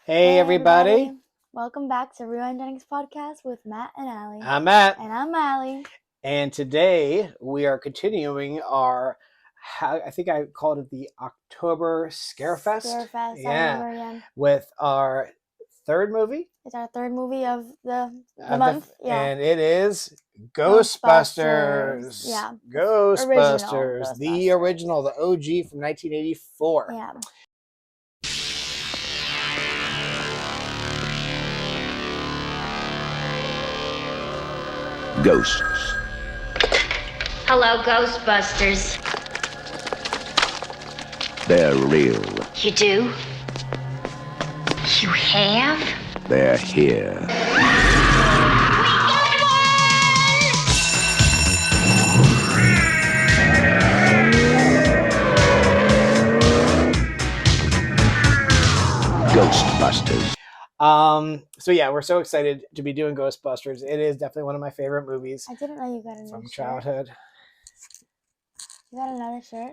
Hey everybody. Welcome back to Rewind Jennings Podcast with Matt and Allie. I'm Matt. And I'm Allie. And today we are continuing our, I think I called it the October Scarefest. Scarefest, I remember, yeah. With our third movie. It's our third movie of the month. And it is Ghostbusters. Yeah. Ghostbusters. The original, the OG from 1984. Yeah. Ghosts. Hello, Ghostbusters. They're real. You do? You have? They're here. Ghostbusters. So yeah, we're so excited to be doing Ghostbusters. It is definitely one of my favorite movies. I didn't know you got a new from shirt. childhood. You got another shirt?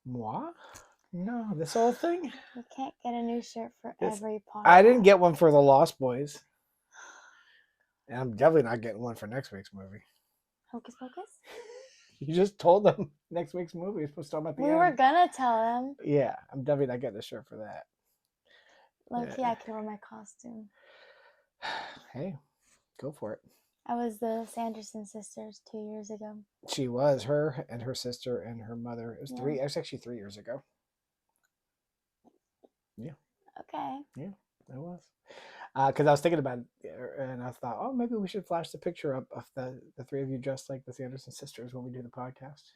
What? No, this whole thing? You can't get a new shirt for every podcast. I didn't get one for the Lost Boys. And I'm definitely not getting one for next week's movie. Hocus Pocus? You just told them next week's movie is supposed to come at the end. We were gonna tell them. Yeah, I'm definitely not getting a shirt for that. Low-key, I could wear my costume. Hey, go for it. I was the Sanderson sisters 2 years ago. She was, her and her sister and her mother. It was it was actually 3 years ago. Yeah. Okay. Yeah, it was. Because I was thinking about it, and I thought, oh, maybe we should flash the picture up of the three of you dressed like the Sanderson sisters when we do the podcast.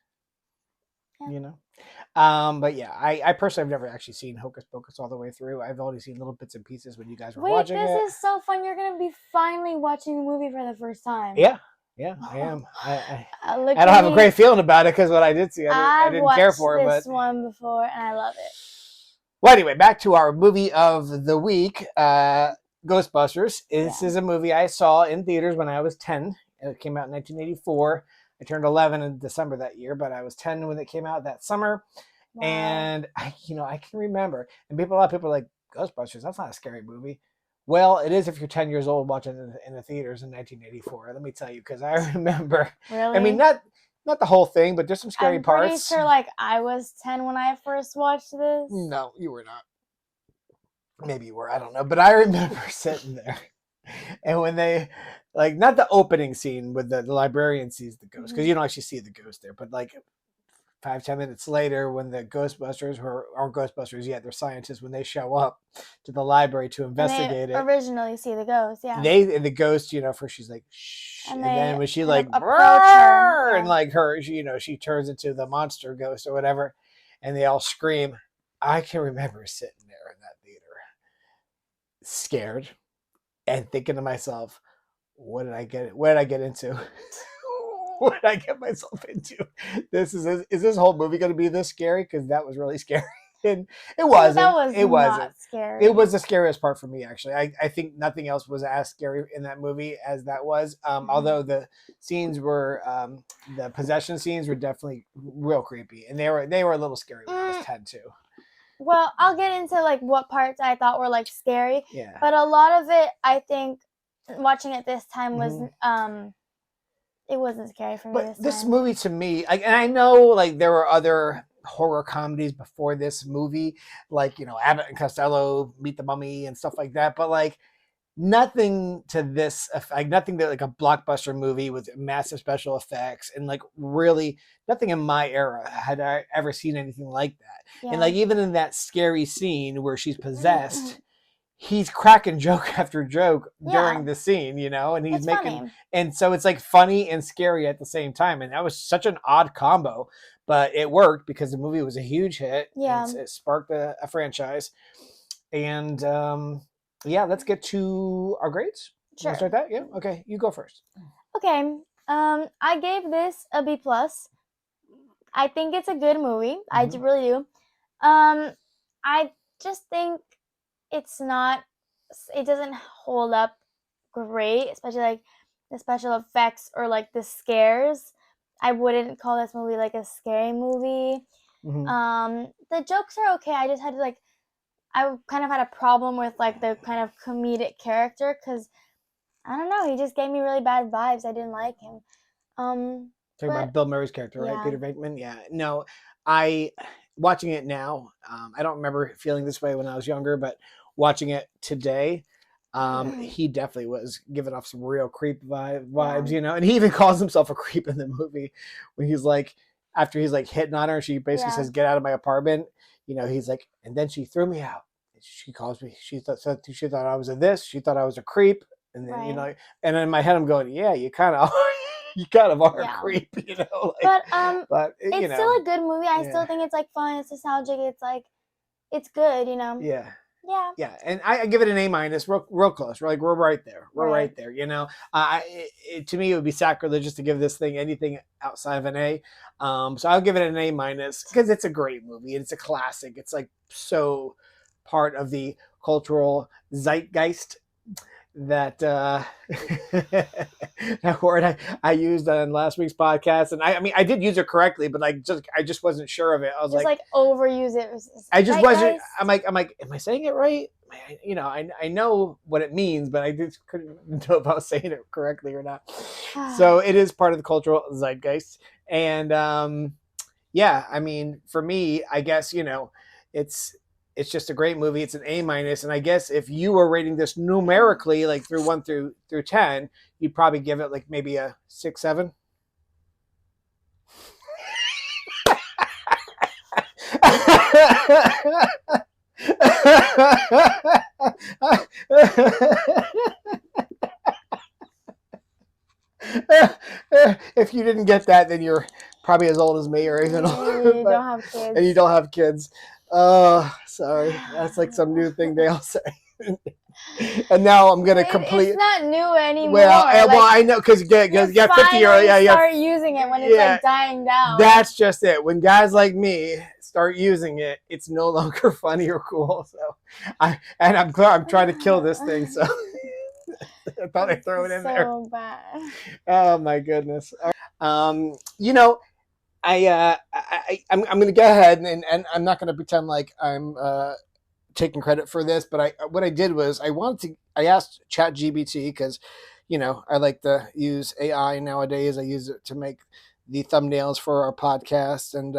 Yeah. You know? But yeah, I personally have never actually seen Hocus Pocus all the way through. I've only seen little bits and pieces when you guys were watching it. This is so fun. You're going to be finally watching the movie for the first time. Yeah, I am. I don't have a great feeling about it because what I did see, I didn't care for it. I've watched this one before, and I love it. Well, anyway, back to our movie of the week, Ghostbusters. This is a movie I saw in theaters when I was 10. It came out in 1984. I turned 11 in December that year, but I was 10 when it came out that summer. Wow. And I can remember. And a lot of people are like, Ghostbusters, that's not a scary movie. Well, it is if you're 10 years old watching it in the theaters in 1984. Let me tell you, because I remember. Really? I mean, not the whole thing, but there's some scary parts. I'm pretty sure, I was 10 when I first watched this. No, you were not. Maybe you were. I don't know. But I remember sitting there. And when they, not the opening scene with the librarian sees the ghost, because you don't actually see the ghost there, but 5-10 minutes later, when the Ghostbusters, who aren't Ghostbusters yet, they're scientists, when they show up to the library to investigate it. Originally see the ghost, yeah. The ghost, first she's like, shh. And then when she approach her, and her, she turns into the monster ghost or whatever, and they all scream. I can remember sitting there in that theater, scared, and thinking to myself, what did I get into? What did I get myself into? Is this whole movie going to be this scary? Because that was really scary. And it wasn't. It wasn't. Not scary. It was the scariest part for me, actually. I think nothing else was as scary in that movie as that was. Although the scenes were, the possession scenes were definitely real creepy, and they were a little scary when I was 10 too. Well, I'll get into what parts I thought were scary. Yeah. But a lot of it, I think, watching it this time was it wasn't scary for me. But this movie to me, and I know there were other horror comedies before this movie, Abbott and Costello Meet the Mummy and stuff like that. But nothing to this, nothing that a blockbuster movie with massive special effects and really nothing in my era had I ever seen anything like that. Yeah. And even in that scary scene where she's possessed, he's cracking joke after joke during the scene, and he's making funny. And so it's funny and scary at the same time. And that was such an odd combo, but it worked because the movie was a huge hit. Yeah. It sparked a franchise. And let's get to our grades. Sure. Want to start that? Yeah. Okay. You go first. Okay. I gave this a B+. I think it's a good movie. I really do. I just think it doesn't hold up great, especially the special effects or the scares. I wouldn't call this movie a scary movie. The jokes are okay. I just had to I kind of had a problem with like the kind of comedic character because I don't know, he just gave me really bad vibes. I didn't like him. Talking But about Bill Murray's character, right? yeah. Peter Venkman. Yeah. No, I watching it now. I don't remember feeling this way when I was younger, but watching it today, he definitely was giving off some real creep vibes, you know. And he even calls himself a creep in the movie when he's like, after he's like hitting on her, she basically Yeah. says, "Get out of my apartment." You know, he's like, and then she threw me out. She calls me. She thought I was a this. She thought I was a creep. And then, you Right. know, and in my head, I'm going, yeah, you kind of you kind of are a Yeah. creep, you know. Like, But you it's know, still a good movie. I yeah. still think it's like fun. It's nostalgic. It's like it's good, you know. Yeah. Yeah. Yeah, and I give it an A-, real close. We're like, we're right there. We're right Right. there. You know, to me, it would be sacrilegious to give this thing anything outside of an A. So I'll give it an A- because it's a great movie. It's a classic. It's like so part of the cultural zeitgeist that that word I used on last week's podcast, and I mean I did use it correctly, but I just wasn't sure of it. I was Just like overuse it. I just Right, wasn't. guys? I'm like, am I saying it right? You know, I know what it means, but I just couldn't know if I was saying it correctly or not. So it is part of the cultural zeitgeist, and yeah, I mean, for me, I guess you know, it's just a great movie. It's an A-, and I guess if you were rating this numerically, like through 1 through 10, you'd probably give it like maybe a 6, 7. If you didn't get that, then you're probably as old as me or even older. You don't have kids. And you don't have kids. Oh, sorry. That's like some new thing they all say. And now I'm gonna complete. It's not new anymore. Well, I know because you got 50-year-old. Yeah, start using it when it's like dying down. That's just it. When guys like me start using it, it's no longer funny or cool. So, I'm trying to kill this thing. So, I thought I'd throw it in there. So bad. Oh my goodness. You know, I'm going to go ahead and I'm not going to pretend like I'm taking credit for this, but what I did was I asked ChatGPT because, you know, I like to use AI nowadays. I use it to make the thumbnails for our podcast, and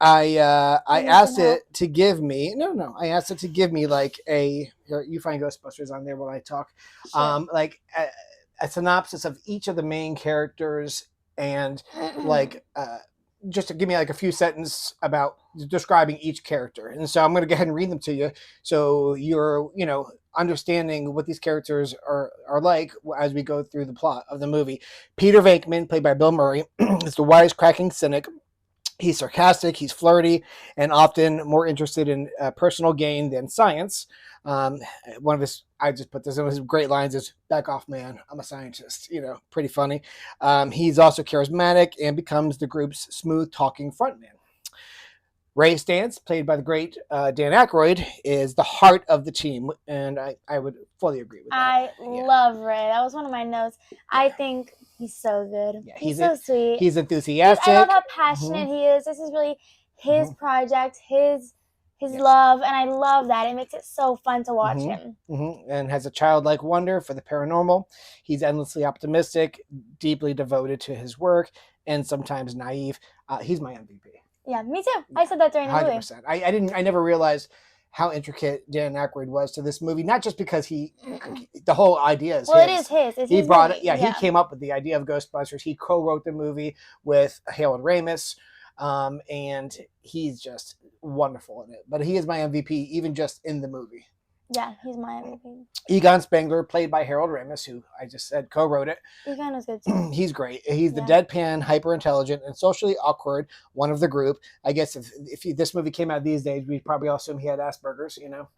I asked it to give me I asked it to give me like you find Ghostbusters on there while I talk, Sure. like a synopsis of each of the main characters and like just to give me like a few sentences about describing each character. And so I'm going to go ahead and read them to you so you're, you know, understanding what these characters are like as we go through the plot of the movie. Peter Venkman, played by Bill Murray, is the wisecracking cynic. He's sarcastic, he's flirty, and often more interested in personal gain than science. One of his, I just put this in his great lines is, "Back off, man, I'm a scientist." You know, pretty funny. He's also charismatic and becomes the group's smooth-talking frontman. Ray Stantz, played by the great Dan Aykroyd, is the heart of the team, and I would fully agree with that. I love Ray. That was one of my notes. I think he's so good. Yeah, he's so sweet. He's enthusiastic. I love how passionate he is. This is really his project, his love, and I love that. It makes it so fun to watch him. And has a childlike wonder for the paranormal. He's endlessly optimistic, deeply devoted to his work, and sometimes naive. He's my MVP. Yeah, me too. I said that during the 100%. movie. I never realized how intricate Dan Aykroyd was to this movie. Not just because the whole idea is his. It is his. It's he his brought movie. it. Yeah, he came up with the idea of Ghostbusters. He co-wrote the movie with Harold Ramis, and he's just wonderful in it. But he is my MVP, even just in the movie. Yeah, he's my MVP. Egon Spengler, played by Harold Ramis, who I just said co-wrote it. Egon was good too. He's great. He's the deadpan, hyper-intelligent, and socially awkward one of the group. I guess if this movie came out these days, we'd probably assume he had Asperger's, you know?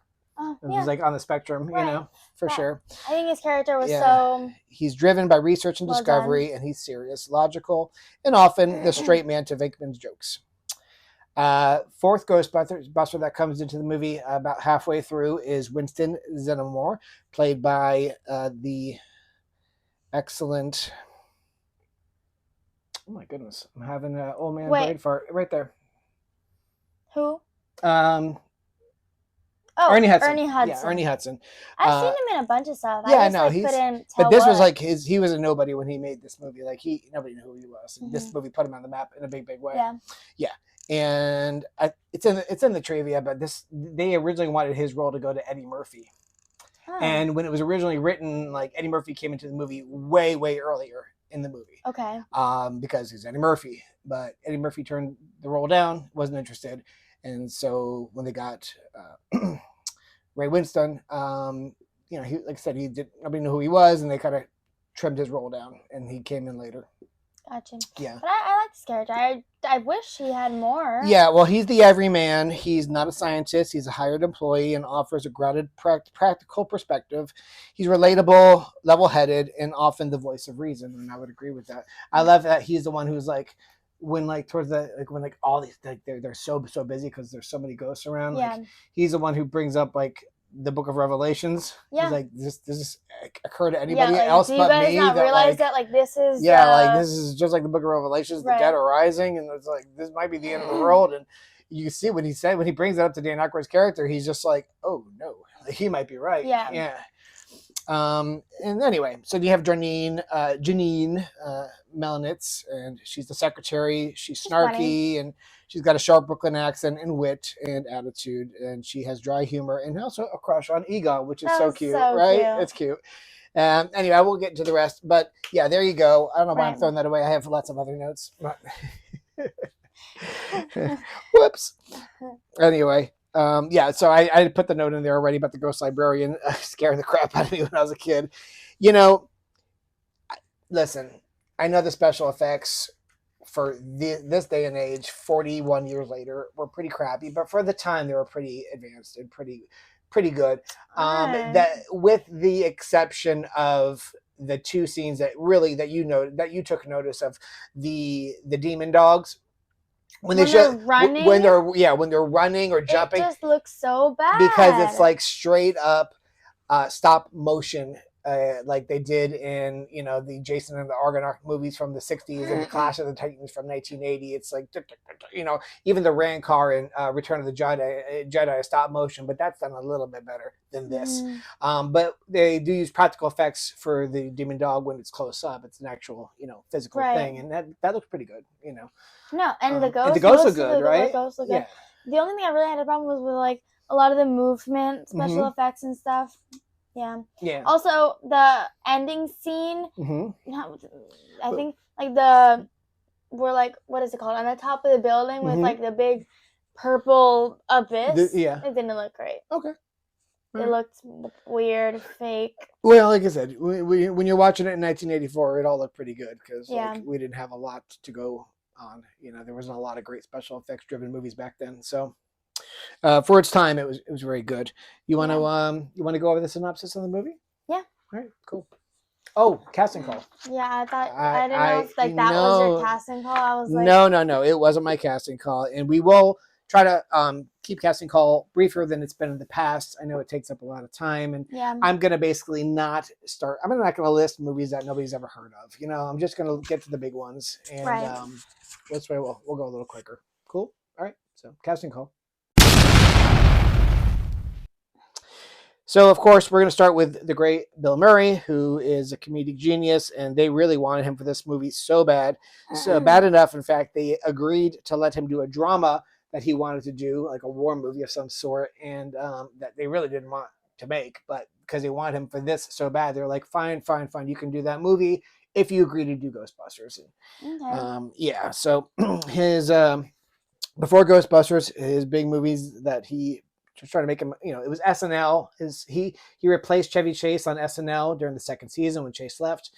He's like on the spectrum, you know, for sure. I think his character was so... He's driven by research and discovery, and he's serious, logical, and often the straight man to Venkman's jokes. Fourth Ghostbuster that comes into the movie about halfway through is Winston Zeddemore, played by the excellent... Oh my goodness, I'm having an old man brain fart right there. Who? Oh, Ernie Hudson. Ernie Hudson. Yeah, Ernie Hudson. I've seen him in a bunch of stuff. Yeah, I just no, like, he's. couldn't tell But this was what. like he was a nobody when he made this movie. Like nobody knew who he was. And this movie put him on the map in a big way. Yeah. Yeah. And it's in the trivia, but they originally wanted his role to go to Eddie Murphy. Huh. And when it was originally written, like Eddie Murphy came into the movie way, way earlier in the movie. Okay. Because he's Eddie Murphy. But Eddie Murphy turned the role down, wasn't interested. And so when they got Ray Winstone, he, like I said, nobody knew who he was, and they kind of trimmed his role down, and he came in later. Gotcha. Yeah. But I like this character. I wish he had more. Yeah, well, he's the everyman. He's not a scientist. He's a hired employee and offers a grounded, practical perspective. He's relatable, level-headed, and often the voice of reason, and I would agree with that. I love that he's the one who's like, when like towards the like when like all these like they're so busy because there's so many ghosts around. Yeah. Like he's the one who brings up like the Book of Revelations. Yeah. He's like, does this occur to anybody like, else do but you guys me? not that, realize like, that like this is like this is just like the Book of Revelations, Right. the dead are rising, and it's like this might be the end of the world. And you see when he brings it up to Dan Aykroyd's character, he's just like, oh no, like, he might be right. Yeah. And anyway, so you have Janine Melanitz, and she's the secretary. She's snarky, funny. and she's got a sharp Brooklyn accent and wit and attitude, and she has dry humor and also a crush on Egon, which is That so was cute, so right? cute. It's cute. Anyway, I won't get into the rest, but yeah, there you go. I don't know why I'm Right. throwing that away. I have lots of other notes. But whoops. Anyway. So I put the note in there already about the ghost librarian scaring the crap out of me when I was a kid. Listen, I know the special effects for this day and age, 41 years later, were pretty crappy, but for the time they were pretty advanced and pretty good. Alright. That with the exception of the two scenes that you took notice of, the demon dogs. When they're running? when they're running or jumping, It just looks so bad. because it's like straight up stop motion, like they did in the Jason and the Argonaut movies from the 60s and the Clash of the Titans from 1980. It's like even the Rancor in Return of the Jedi is stop motion, but that's done a little bit better than this. But they do use practical effects for the demon dog when it's close up. It's an actual physical Right. thing, and that looks pretty good. No, and the ghosts. And the ghosts most are of good, the right? Ghosts look Yeah. good. The only thing I really had a problem was with like a lot of the movement, special Mhm. effects and stuff. Yeah. Yeah. Also, the ending scene. Mm-hmm. I think we're like, what is it called, on the top of the building with Mhm. like the big purple abyss. Yeah. It didn't look great. Okay. It looked weird, fake. Well, like I said, when you're watching it in 1984, it all looked pretty good because Yeah. we didn't have a lot to go on. There wasn't a lot of great special effects driven movies back then. So for its time, it was very good. You want to go over the synopsis of the movie? Yeah. All right. Cool. Oh, casting call. Yeah, I thought I didn't know if that was your casting call. I was like, No, it wasn't my casting call, and we will try to keep casting call briefer than it's been in the past. I know it takes up a lot of time, and yeah. I'm going to basically I'm not going to list movies that nobody's ever heard of. I'm just going to get to the big ones, and Right. this way we'll go a little quicker. Cool. All right. So casting call. So, of course, we're going to start with the great Bill Murray, who is a comedic genius, and they really wanted him for this movie so bad. So bad enough, in fact, they agreed to let him do a drama that he wanted to do, like a war movie of some sort, and that they really didn't want to make. But because they wanted him for this so bad, they're like, fine, you can do that movie if you agree to do Ghostbusters. Okay. So his before Ghostbusters, his big movies that he just trying to make him, it was SNL. He replaced Chevy Chase on SNL during the second season when Chase left,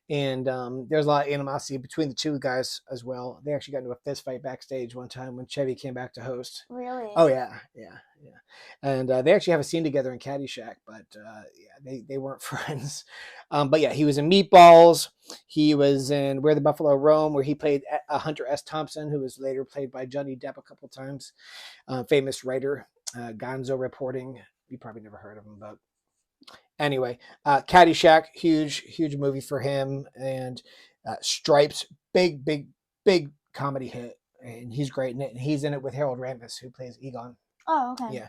and there's a lot of animosity between the two guys as well. They actually got into a fist fight backstage one time when Chevy came back to host. Really? Oh yeah. And they actually have a scene together in Caddyshack, but they weren't friends. But yeah, he was in Meatballs. He was in Where the Buffalo Roam, where he played Hunter S. Thompson, who was later played by Johnny Depp a couple times. Famous writer. Gonzo Reporting. You probably never heard of him, but anyway, Caddyshack, huge movie for him, and Stripes, big comedy hit, and he's great in it. And he's in it with Harold Ramis, who plays Egon. Oh, okay. Yeah,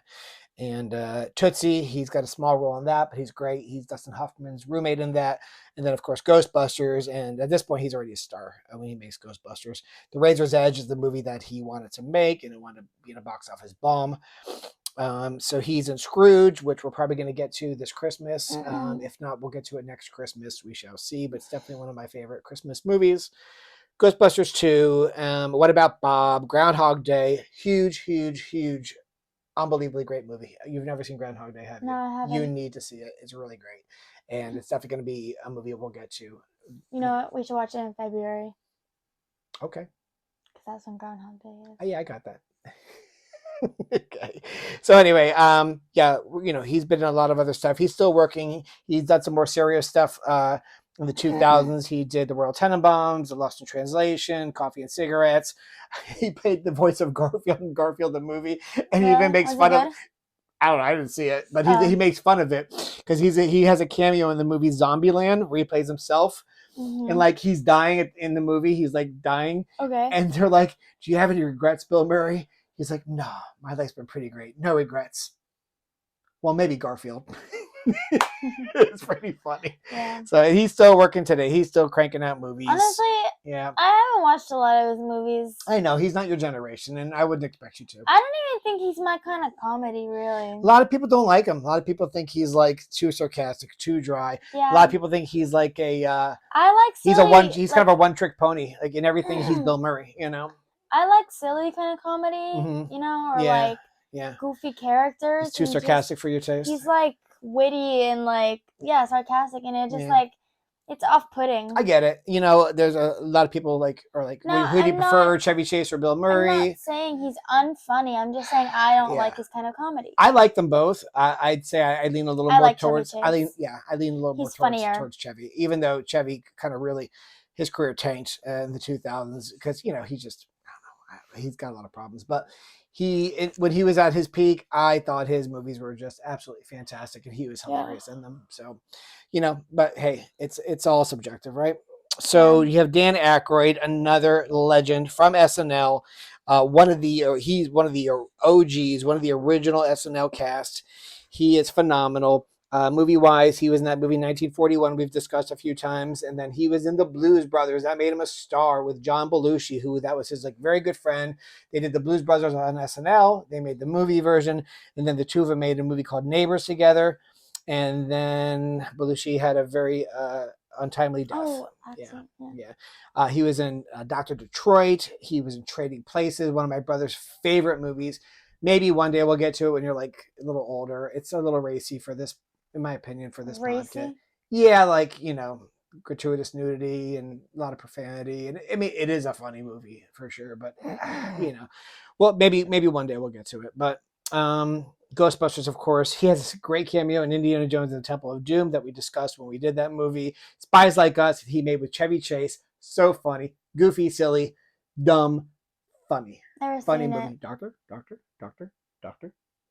And Tootsie, he's got a small role in that, but he's great. He's Dustin Hoffman's roommate in that. And then, of course, Ghostbusters. And at this point, he's already a star when he makes Ghostbusters. The Razor's Edge is the movie that he wanted to make, and it wanted to be a box office bomb. So he's in Scrooge, which we're probably going to get to this Christmas. If not, we'll get to it next Christmas. We shall see. But it's definitely one of my favorite Christmas movies. Ghostbusters 2. What About Bob? Groundhog Day. Huge, huge, huge, unbelievably great movie. You've never seen Groundhog Day, have you? No, I haven't. You need to see it. It's really great. And it's definitely going to be a movie we'll get to. You know what? We should watch it in February. Okay. Because that's when Groundhog Day is. Oh, yeah, I got that. Okay. So anyway, yeah, he's been in a lot of other stuff. He's still working. He's done some more serious stuff. In the 2000s, he did the Royal Tenenbaums, The Lost in Translation, Coffee and Cigarettes. He played the voice of Garfield in Garfield the movie, and he even makes fun of. I don't know. I didn't see it, but he makes fun of it because he has a cameo in the movie Zombieland where he plays himself, and like he's dying in the movie. He's like dying. Okay. And they're like, "Do you have any regrets, Bill Murray?" He's like, "No, my life's been pretty great. No regrets." Well, maybe Garfield. It's pretty funny. Yeah. So he's still working today. He's still cranking out movies. Honestly, yeah, I haven't watched a lot of his movies. I know he's not your generation, and I wouldn't expect you to. I don't even think he's my kind of comedy, really. A lot of people don't like him. A lot of people think he's like too sarcastic, too dry. Yeah. A lot of people think he's like a. I like silly. He's kind of a one-trick pony. Like in everything, he's Bill Murray. I like silly kind of comedy. Or like goofy characters. He's too sarcastic for your taste. He's like witty and like sarcastic, and it just like it's off-putting. I get it. There's a lot of people who do you prefer, Chevy Chase or Bill Murray? I'm not saying he's unfunny. I'm just saying I don't like his kind of comedy. I like them both. I'd say I lean a little more towards. I lean a little more towards Chevy, even though Chevy kind of really his career tanked in the 2000s because he just I don't know, he's got a lot of problems, but. When he was at his peak, I thought his movies were just absolutely fantastic, and he was hilarious in them. So, but hey, it's all subjective, right? So you have Dan Aykroyd, another legend from SNL, he's one of the OGs, one of the original SNL cast. He is phenomenal. Movie-wise, he was in that movie 1941 we've discussed a few times, and then he was in the Blues Brothers. That made him a star with John Belushi, that was his very good friend. They did the Blues Brothers on SNL. They made the movie version, and then the two of them made a movie called Neighbors together. And then Belushi had a very untimely death. Oh, yeah. He was in Dr. Detroit. He was in Trading Places, one of my brother's favorite movies. Maybe one day we'll get to it when you're a little older. It's a little racy for this, in my opinion, for this podcast. Yeah, gratuitous nudity and a lot of profanity. And I mean, it is a funny movie for sure, but well, maybe one day we'll get to it. But Ghostbusters, of course, he has a great cameo in Indiana Jones and the Temple of Doom that we discussed when we did that movie. Spies Like Us, he made with Chevy Chase. So funny, goofy, silly, dumb, funny. Never Funny seen movie. it. Doctor.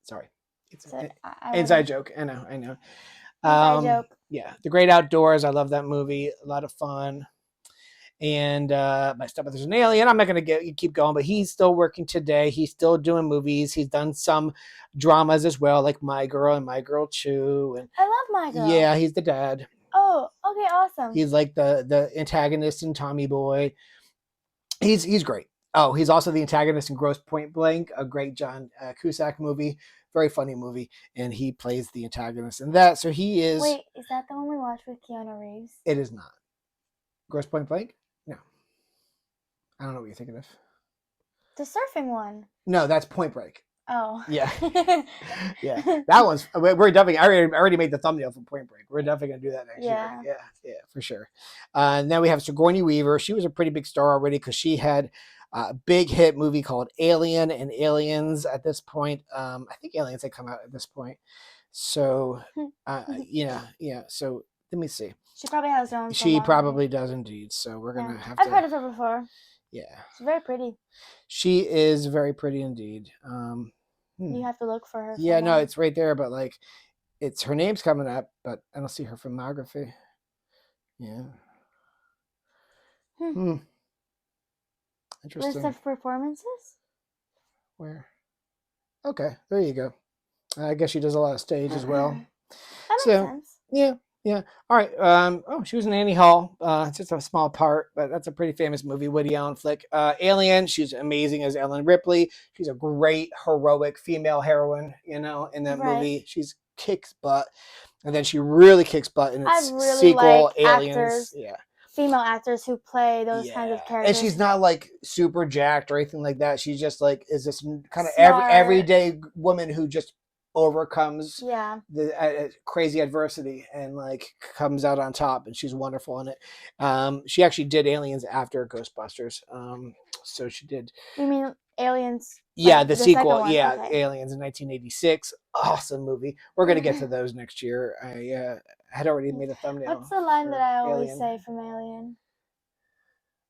Sorry. It's an I inside joke. I know. Inside joke. Yeah. The Great Outdoors. I love that movie. A lot of fun. And My Stepmother's an Alien. I'm not going to keep going, but he's still working today. He's still doing movies. He's done some dramas as well, like My Girl and My Girl 2. And I love My Girl. Yeah, he's the dad. Oh, okay, awesome. He's like the antagonist in Tommy Boy. He's great. Oh, he's also the antagonist in Gross Point Blank, a great John Cusack movie. Very funny movie. And he plays the antagonist in that. So he is... Wait, is that the one we watched with Keanu Reeves? It is not. Gross Point Blank? No. I don't know what you're thinking of. The surfing one. No, that's Point Break. Oh. Yeah. Yeah. That one's... We're definitely... I already made the thumbnail for Point Break. We're definitely going to do that next year. Yeah, for sure. And then we have Sigourney Weaver. She was a pretty big star already because she had... a big hit movie called Alien and Aliens at this point. I think Aliens had come out at this point. So, yeah. So let me see. She probably has her own. She probably does indeed. So we're going to have to. I've heard of her before. Yeah. She's very pretty. She is very pretty indeed. You have to look for her. Yeah, no, it's right there. But it's her name's coming up, but I don't see her filmography. Yeah. Interesting. List of performances? Where? Okay, there you go. I guess she does a lot of stage as well. That makes So sense. yeah. All right. She was in Annie Hall. It's just a small part, but that's a pretty famous movie, Woody Allen flick. Alien. She's amazing as Ellen Ripley. She's a great heroic female heroine. In that Right. movie, she's kicks butt, and then she really kicks butt in I its really sequel, like Aliens. actors, female actors who play those kinds of characters. And she's not like super jacked or anything like that. She's just like is this kind of Smart. everyday woman who just overcomes the crazy adversity and like comes out on top, and she's wonderful in it. She actually did Aliens after Ghostbusters. So she did. You mean Aliens? Yeah, the sequel. Yeah, Okay. Aliens in 1986. Awesome movie. We're gonna get to those next year. I had already made a thumbnail. What's the line that I always Alien. say from Alien?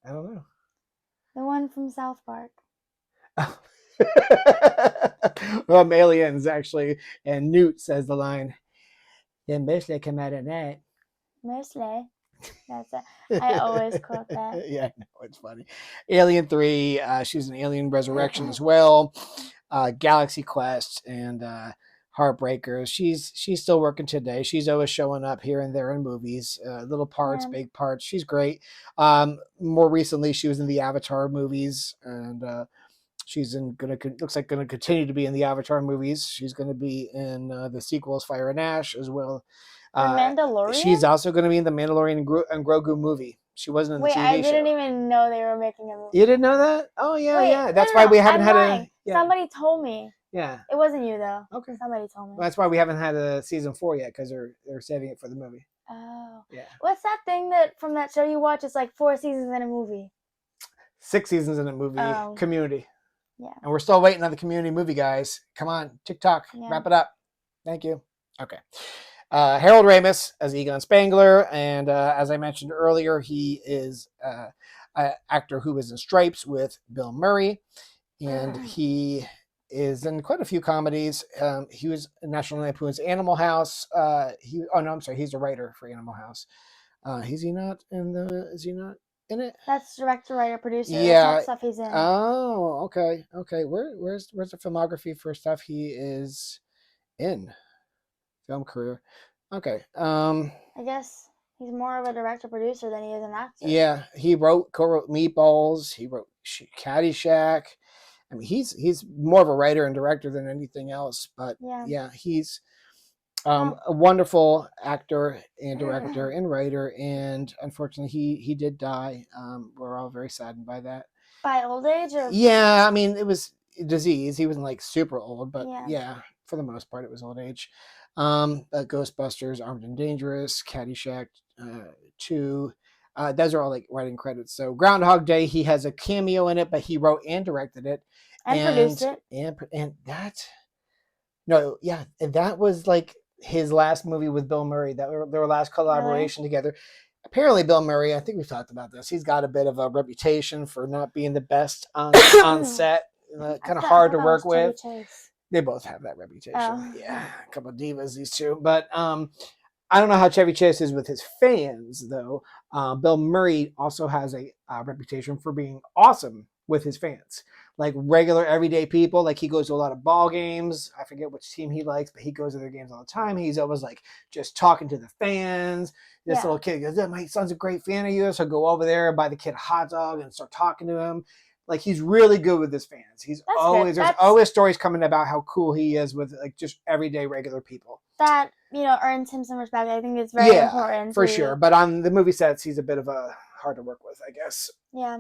I don't know. The one from South Park. Aliens actually, and Newt says the line. Then mostly come out at night. Mostly. That's it. I always quote that. Yeah, I know, it's funny. Alien 3. She's in Alien Resurrection as well. Galaxy Quest and Heartbreakers. She's still working today. She's always showing up here and there in movies, little parts, big parts. She's great. More recently, she was in the Avatar movies, and she's looks like gonna continue to be in the Avatar movies. She's gonna be in the sequels, Fire and Ash, as well. The Mandalorian. She's also going to be in the Mandalorian and Grogu movie. She wasn't in the TV show. Wait, I didn't even know they were making a movie. You didn't know that? Oh yeah, Wait, yeah. That's why we haven't had a. Yeah. Somebody told me. Yeah. It wasn't you though. Okay. Somebody told me. Well, that's why we haven't had a season 4 yet, because they're saving it for the movie. Oh. Yeah. What's that thing that from that show you watch? It's like 4 seasons in a movie. 6 seasons in a movie. Oh. Community. Yeah. And we're still waiting on the Community movie, guys. Come on, TikTok. Yeah. Wrap it up. Thank you. Okay. Harold Ramis as Egon Spangler, and as I mentioned earlier, he is an actor who was in Stripes with Bill Murray, and he is in quite a few comedies. He was in National Lampoon's Animal House. He's a writer for Animal House. Is he not in it? That's director, writer, producer. Yeah. That's stuff he's in. Oh, okay. Where's the filmography for stuff he is in? Film career. Okay. I guess he's more of a director producer than he is an actor. Yeah, he co-wrote Meatballs. He wrote Caddyshack. I mean, he's more of a writer and director than anything else. But yeah he's a wonderful actor and director and writer. And unfortunately, he did die. We're all very saddened by that. By old age, or yeah, I mean, it was disease. He wasn't like super old, but yeah, for the most part, it was old age. Ghostbusters, Armed and Dangerous, Caddyshack 2. Those are all like writing credits. So Groundhog Day, he has a cameo in it, but he wrote and directed it. And produced it. And that was like his last movie with Bill Murray. That were their last collaboration together. Apparently, Bill Murray, I think we've talked about this, he's got a bit of a reputation for not being the best on set. Kind of hard to work with. They both have that reputation. Oh. Yeah, a couple of divas, these two. But I don't know how Chevy Chase is with his fans, though. Bill Murray also has a reputation for being awesome with his fans. Like regular, everyday people. Like he goes to a lot of ball games. I forget which team he likes, but he goes to their games all the time. He's always like just talking to the fans. This little kid goes, my son's a great fan of yours. So go over there, buy the kid a hot dog and start talking to him. Like he's really good with his fans. There's always stories coming about how cool he is with like just everyday regular people. That, earns him some respect. I think it's very important. For sure. But on the movie sets, he's a bit of a hard to work with, I guess. Yeah.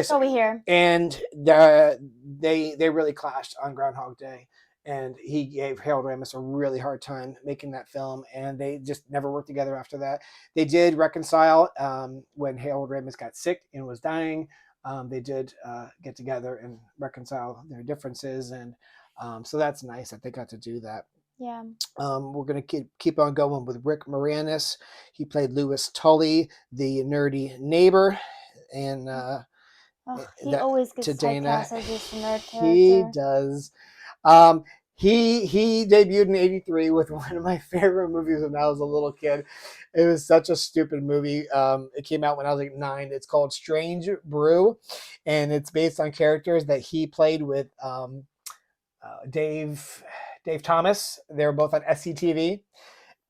So we hear. And they really clashed on Groundhog Day. And he gave Harold Ramis a really hard time making that film, and they just never worked together after that. They did reconcile when Harold Ramis got sick and was dying. They did get together and reconcile their differences, and so that's nice that they got to do that. Yeah. We're going to keep on going with Rick Moranis. He played Louis Tully, the nerdy neighbor, and he always gets typecast as this nerd character. He does. He debuted in '83 with one of my favorite movies when I was a little kid. It was such a stupid movie. It came out when I was like 9. It's called Strange Brew, and it's based on characters that he played with Dave Dave Thomas. They're both on SCTV.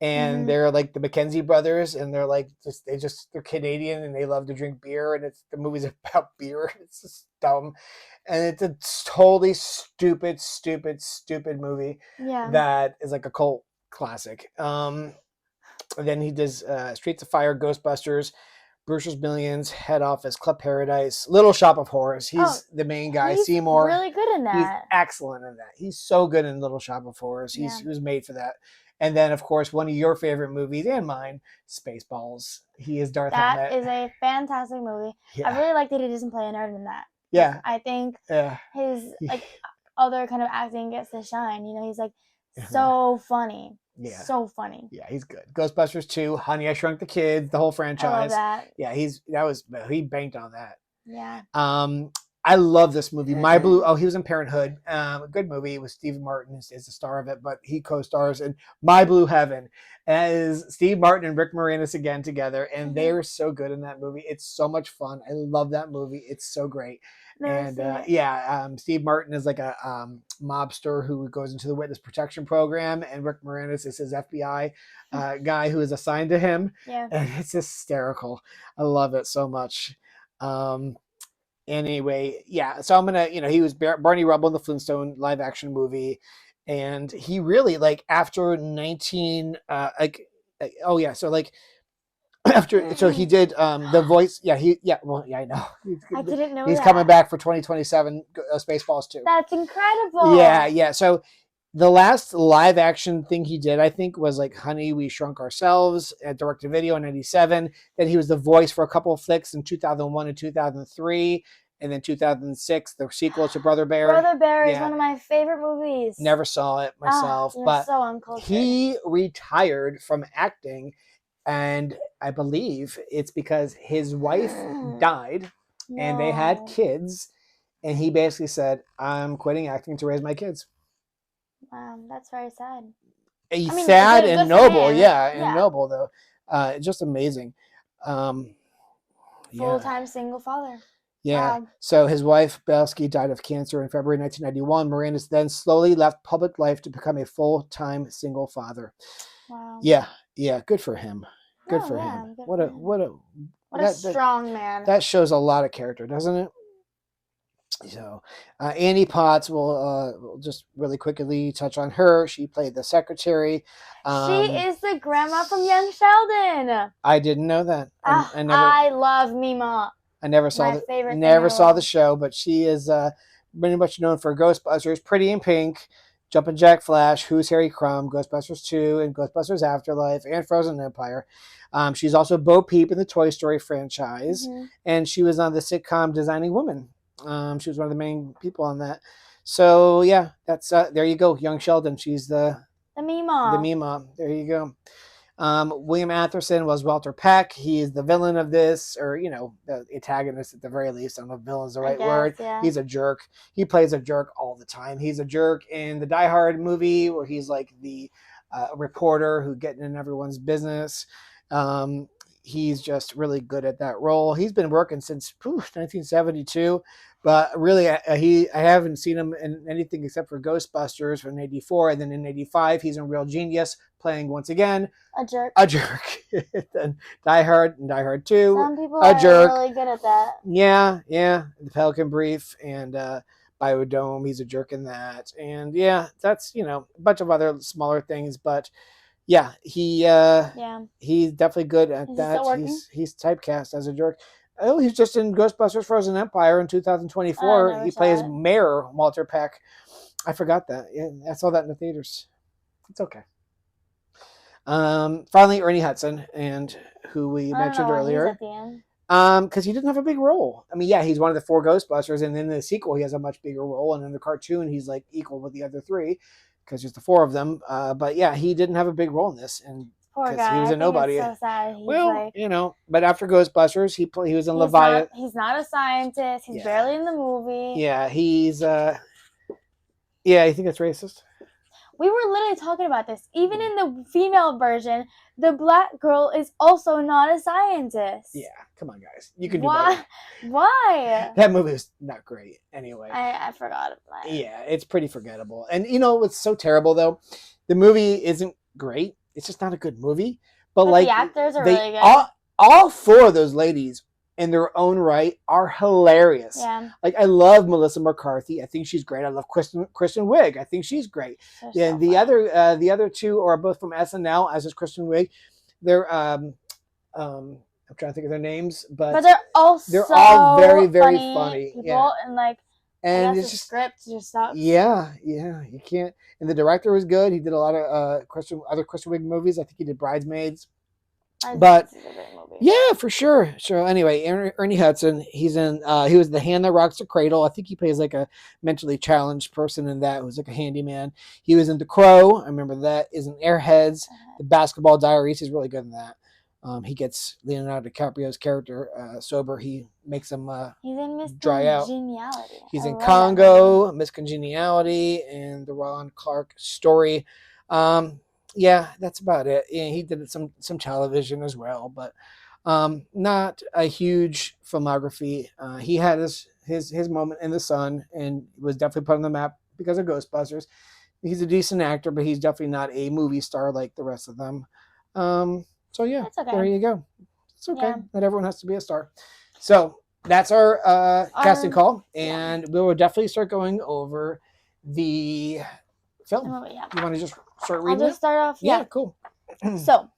And Mhm. they're like the McKenzie brothers, and they're like they're Canadian and they love to drink beer, and the movie's about beer. It's just dumb, and it's a totally stupid movie Yeah. that is like a cult classic. And then he does Streets of Fire, Ghostbusters, Brewster's Millions, Head Office, Club Paradise, Little Shop of Horrors. He's the main guy. He's Seymour. really good in He's that. excellent in that. He's so good in Little Shop of Horrors. He was made for that. And then, of course, one of your favorite movies and mine, Spaceballs. He is Darth Helmet. That is a fantastic movie. Yeah. I really like that he doesn't play a nerd in that. Yeah. I think his like other kind of acting gets to shine. You know, he's like so funny. Yeah. So funny. Yeah, he's good. Ghostbusters 2, Honey, I Shrunk the Kids, the whole franchise. I love that. Yeah, he banked on that. Yeah. I love this movie. My Blue. Oh, he was in Parenthood. A good movie with Steve Martin is the star of it, but he co-stars in My Blue Heaven as Steve Martin and Rick Moranis again together, and they are so good in that movie. It's so much fun. I love that movie. It's so great. Steve Martin is like a mobster who goes into the witness protection program, and Rick Moranis is his FBI guy who is assigned to him. Yeah, and it's hysterical. I love it so much. Anyway, yeah. So I'm gonna, he was Barney Rubble in the Flintstone live action movie, and he really after 19 so he did the voice. I know. I didn't know he's that. coming back for 2027 Spaceballs 2. That's incredible. Yeah. So the last live action thing he did, I think, was like Honey, We Shrunk Ourselves at direct to video in 97. Then he was the voice for a couple of flicks in 2001 and 2003. And then 2006, the sequel to Brother Bear. Brother Bear is one of my favorite movies. Never saw it myself. But so uncultured. He retired from acting, and I believe it's because his wife died and they had kids. And he basically said, I'm quitting acting to raise my kids. Wow, that's very sad. Sad and noble, and noble though. Just amazing. Full-time single father. Yeah. Wow. So his wife Belsky died of cancer in February 1991. Moranis then slowly left public life to become a full-time single father. Wow. Yeah. Good for him. Good for him. What a strong man. That shows a lot of character, doesn't it? So Annie Potts will just really quickly touch on her. She played the secretary. She is the grandma from Young Sheldon. I didn't know that. I love Mima. I never saw the show, but she is pretty much known for Ghostbusters, Pretty in Pink, Jumpin' Jack Flash, Who's Harry Crumb, Ghostbusters 2, and Ghostbusters Afterlife, and Frozen Empire. She's also Bo Peep in the Toy Story franchise, and she was on the sitcom Designing Women. She was one of the main people on that. So yeah, that's there you go, Young Sheldon. She's the Mima. The Mima. There you go. William Atherson was Walter Peck. He is the villain of this, or the antagonist at the very least. I don't know if villain is the right word. Yeah. He's a jerk. He plays a jerk all the time. He's a jerk in the Die Hard movie where he's like the reporter who getting in everyone's business. He's just really good at that role. He's been working since 1972, but really I haven't seen him in anything except for Ghostbusters from '84, and then in '85 he's in Real Genius, playing once again a jerk. Then Die Hard and Die Hard 2. Some people are really good at that. Yeah. The Pelican Brief and Biodome. He's a jerk in that, and that's a bunch of other smaller things, but. Yeah, he's definitely good at that. He's typecast as a jerk. Oh, he's just in Ghostbusters Frozen Empire in 2024. He plays Mayor Walter Peck. I forgot that. Yeah, I saw that in the theaters. It's okay. Finally, Ernie Hudson, and who we mentioned earlier. He's at the end. Because he didn't have a big role. I mean, he's one of the 4 Ghostbusters, and in the sequel he has a much bigger role, and in the cartoon he's like equal with the other 3. Because there's the 4 of them, but he didn't have a big role in this, and poor guy. He was a nobody. It's so sad. But after Ghostbusters, he was in Leviathan. He's not a scientist. He's barely in the movie. Yeah, he's. You think that's racist? we were literally talking about this. Even in the female version, the black girl is also not a scientist. Yeah, come on, guys. You can do Why? better. Why? That movie was not great anyway. I forgot about it. Yeah, it's pretty forgettable. And you know what's so terrible though? The movie isn't great. It's just not a good movie. But like the actors are really good. All four of those ladies in their own right are hilarious. Yeah. Like I love Melissa McCarthy. I think she's great. I love Kristen Wiig. I think she's great. And the other two are both from SNL, as is Kristen Wiig. They're I'm trying to think of their names, but they're all very, very funny. People, yeah. And like, and it's just script just sucks. Yeah, you can't. And the director was good. He did a lot of other Kristen Wiig movies. I think he did Bridesmaids. But yeah, for sure. So anyway, Ernie Hudson, he's in. He was the hand that rocks the cradle. I think he plays like a mentally challenged person in that, who's like a handyman. He was in The Crow. I remember that. Is in Airheads, The Basketball Diaries. He's really good in that. He gets Leonardo DiCaprio's character sober. He makes him he's in Miss dry out. Congeniality. He's in Congo, Miss Congeniality, and the Ron Clark Story. Yeah, that's about it. Yeah, he did some television as well, but not a huge filmography. He had his moment in the sun and was definitely put on the map because of Ghostbusters. He's a decent actor, but he's definitely not a movie star like the rest of them. So yeah, there you go. It's okay. Yeah. Not everyone has to be a star. So that's our casting call, and we will definitely start going over the film. Yeah. You want to just start reading? I'll just start off. Yeah, cool. So,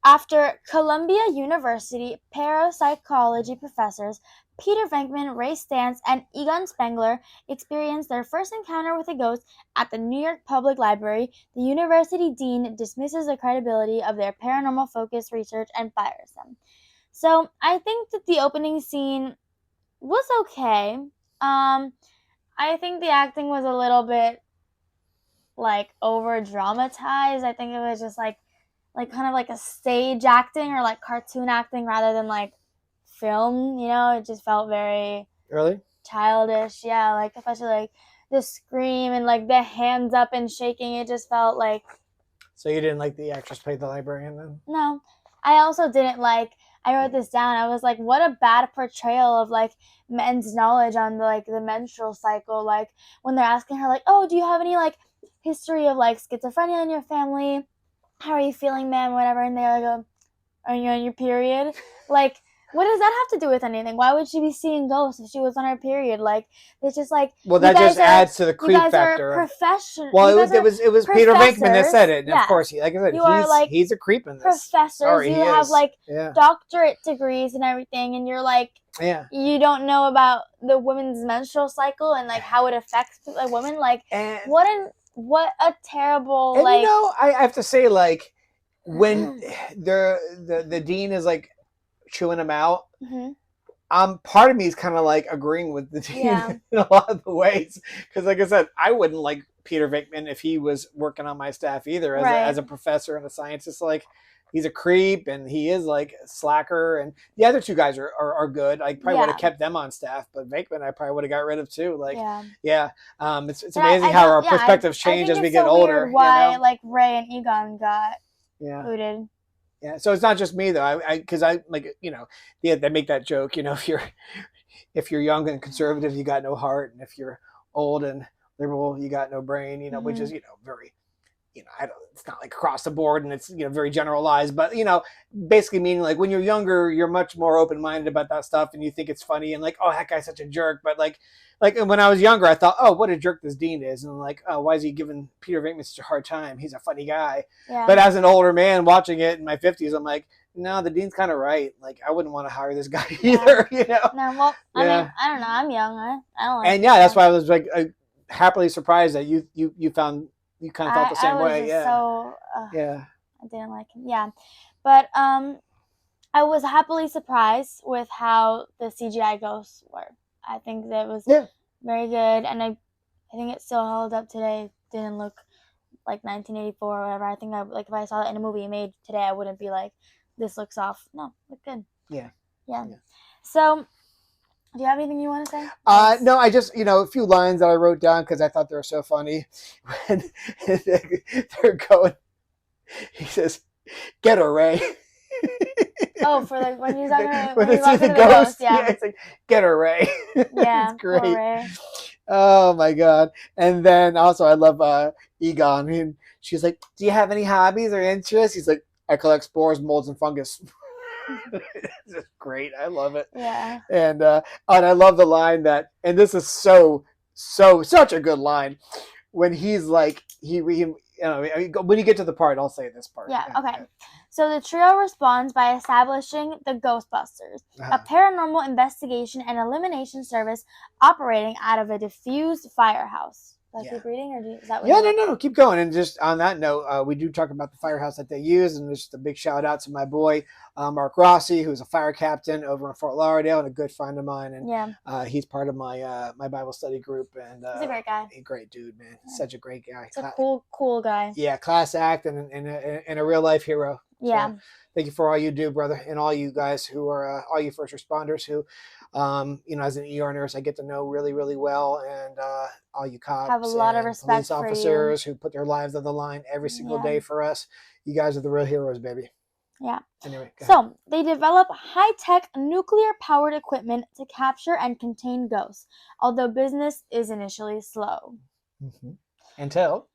after Columbia University parapsychology professors Peter Venkman, Ray Stantz, and Egon Spengler experienced their first encounter with a ghost at the New York Public Library, the university dean dismisses the credibility of their paranormal-focused research and fires them. So, I think that the opening scene was okay. I think the acting was a little bit, like, over-dramatized. I think it was just, like kind of like a stage acting or, like, cartoon acting rather than, like, film, you know. It just felt very childish. Yeah, like especially like the scream and like the hands up and shaking. It just felt like. So you didn't like the actress played the librarian then? No, I also didn't like. I wrote this down. I was like, what a bad portrayal of like men's knowledge on the menstrual cycle. Like when they're asking her like, oh, do you have any like history of like schizophrenia in your family? How are you feeling, ma'am? Whatever. And they're like, are you on your period? Like. What does that have to do with anything? Why would she be seeing ghosts if she was on her period? Like, it's just like... Well, that just adds to the creep factor. You guys are professionals. Well, it was Peter Venkman that said it. And of course, like I said, he's a creep in this. Professors. Sorry, you have, doctorate degrees and everything. And you're like... Yeah. You don't know about the women's menstrual cycle and, like, how it affects a woman. Like, what a terrible, and, you know, I have to say, like, when the dean is, like, chewing him out. Part of me is kind of like agreeing with the team in a lot of the ways, because like I said, I wouldn't like Peter Venkman if he was working on my staff either as a professor and a scientist. Like he's a creep and he is like a slacker, and the other two guys are good. I probably would have kept them on staff, but Venkman I probably would have got rid of too. Like it's amazing how our perspectives change as we get older. Why like Ray and Egon got booted. Yeah, so it's not just me though. Because I like, you know, they make that joke. You know, if you're young and conservative, you got no heart, and if you're old and liberal, you got no brain. You know, which is very, it's not like across the board, and it's very generalized, but basically meaning like when you're younger, you're much more open minded about that stuff, and you think it's funny and like, oh, that guy's such a jerk. But like when I was younger, I thought, oh, what a jerk this dean is, and like, oh, why is he giving Peter Venkman such a hard time? He's a funny guy. Yeah. But as an older man watching it in my 50s, I'm like, no, the dean's kind of right. Like, I wouldn't want to hire this guy either. No, well, I mean, I don't know. I'm young. I don't like. And that's why I was like happily surprised that you found. You kind of felt the same way, So, I didn't like him. Yeah, but I was happily surprised with how the CGI ghosts were. I think that was very good, and I think it still held up today. It didn't look like 1984 or whatever. I think if I saw that in a movie made today, I wouldn't be like, this looks off. No, look good. Yeah. So Do you have anything you want to say? No, I just, a few lines that I wrote down because I thought they were so funny. When they're going, he says, "Get her, Ray." Oh, for like when he's talking when when they he's see talking the to the ghost, ghost, yeah. it's like, "Get her, Ray." Yeah, It's great. poor Ray. Oh my god! And then also, I love Egon. She's like, "Do you have any hobbies or interests?" He's like, "I collect spores, molds, and fungus." It's just great. I love it. Yeah. And I love the line that, and this is such a good line when he's like when you get to the part, I'll say this part. Yeah, okay. So the trio responds by establishing the Ghostbusters, a paranormal investigation and elimination service operating out of a diffused firehouse. Did I keep reading, or is that what? Yeah, no, keep going. And just on that note, we do talk about the firehouse that they use, and just a big shout out to my boy Mark Rossi, who's a fire captain over in Fort Lauderdale and a good friend of mine. And he's part of my my Bible study group. And he's a great guy. A great dude, man. Yeah. Such a great guy. He's a cool guy. Yeah, class act and a real life hero. Yeah. So, thank you for all you do, brother, and all you guys who are all you first responders who, as an ER nurse, I get to know really, really well, and all you cops have a lot of respect police officers who put their lives on the line every single day for us. You guys are the real heroes, baby. Yeah. Anyway, so they develop high-tech nuclear-powered equipment to capture and contain ghosts, although business is initially slow. Mm-hmm. Until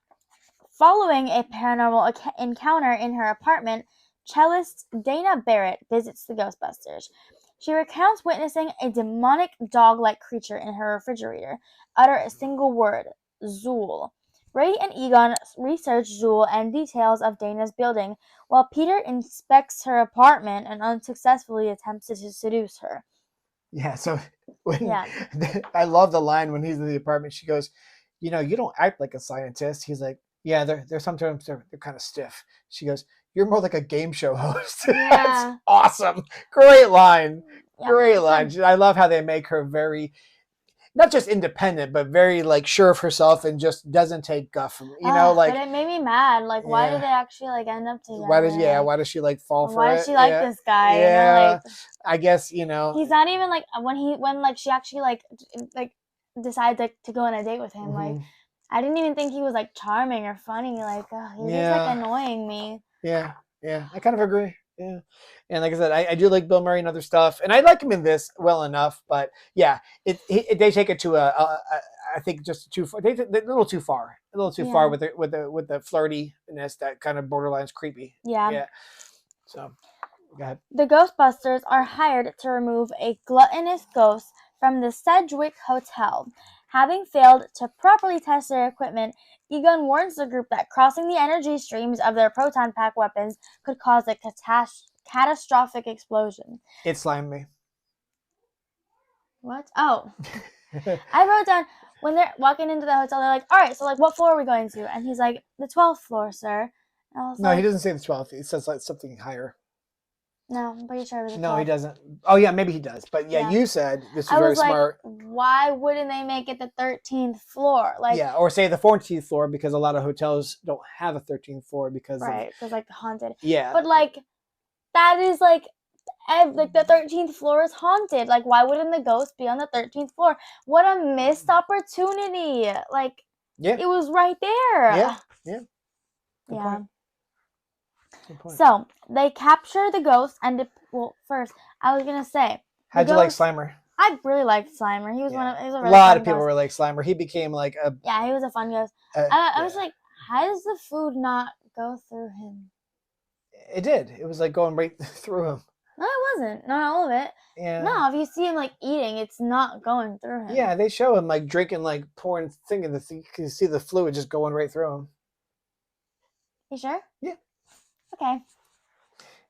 following a paranormal encounter in her apartment, cellist Dana Barrett visits the Ghostbusters. She recounts witnessing a demonic dog-like creature in her refrigerator utter a single word, Zool. Ray and Egon research Zool and details of Dana's building, while Peter inspects her apartment and unsuccessfully attempts to seduce her. Yeah, so I love the line when he's in the apartment. She goes, "You don't act like a scientist." He's like, "Yeah, they're sometimes they're kind of stiff." She goes, "You're more like a game show host." Yeah. That's awesome. Great line. Yeah. Great line. I love how they make her very, not just independent, but very like sure of herself and just doesn't take guff from But it made me mad. Like, why did they actually end up together? Why does she fall for it? Why does she like this guy? Yeah. I guess he's not even like when she actually decided to go on a date with him. Mm-hmm. Like, I didn't even think he was like charming or funny. Like, he's just like annoying me. Yeah, I kind of agree. Yeah, and like I said, I do like Bill Murray and other stuff, and I like him in this well enough. But yeah, they take it to I think just too far. A little too far with the flirtiness that kind of borderlines creepy. Yeah. So, go ahead. The Ghostbusters are hired to remove a gluttonous ghost from the Sedgwick Hotel. Having failed to properly test their equipment, Egon warns the group that crossing the energy streams of their proton pack weapons could cause a catastrophic explosion. It slimed me. What? Oh. I wrote down, when they're walking into the hotel, they're like, all right, so like what floor are we going to? And he's like, the 12th floor, sir. No, he doesn't say the 12th. He says like something higher. No, I'm pretty sure it was the 12th. No, he doesn't. Oh, yeah, maybe he does. But yeah, you said this is very smart. Why wouldn't they make it the 13th floor? Or say the 14th floor, because a lot of hotels don't have a 13th floor because like haunted. Yeah. But like that is like the 13th floor is haunted. Like, why wouldn't the ghost be on the 13th floor? What a missed opportunity. Like, it was right there. Yeah. Good point. So they capture the ghost and first I was gonna say, how'd you like Slimer? I really liked Slimer. He was a really lot of people really like Slimer. He became like a he was a fun ghost. I was like, how does the food not go through him? It did. It was like going right through him. No, it wasn't. Not all of it. Yeah. No, if you see him like eating, it's not going through him. Yeah, they show him like drinking, like pouring, thinking you can see the fluid just going right through him. You sure? Yeah. Okay.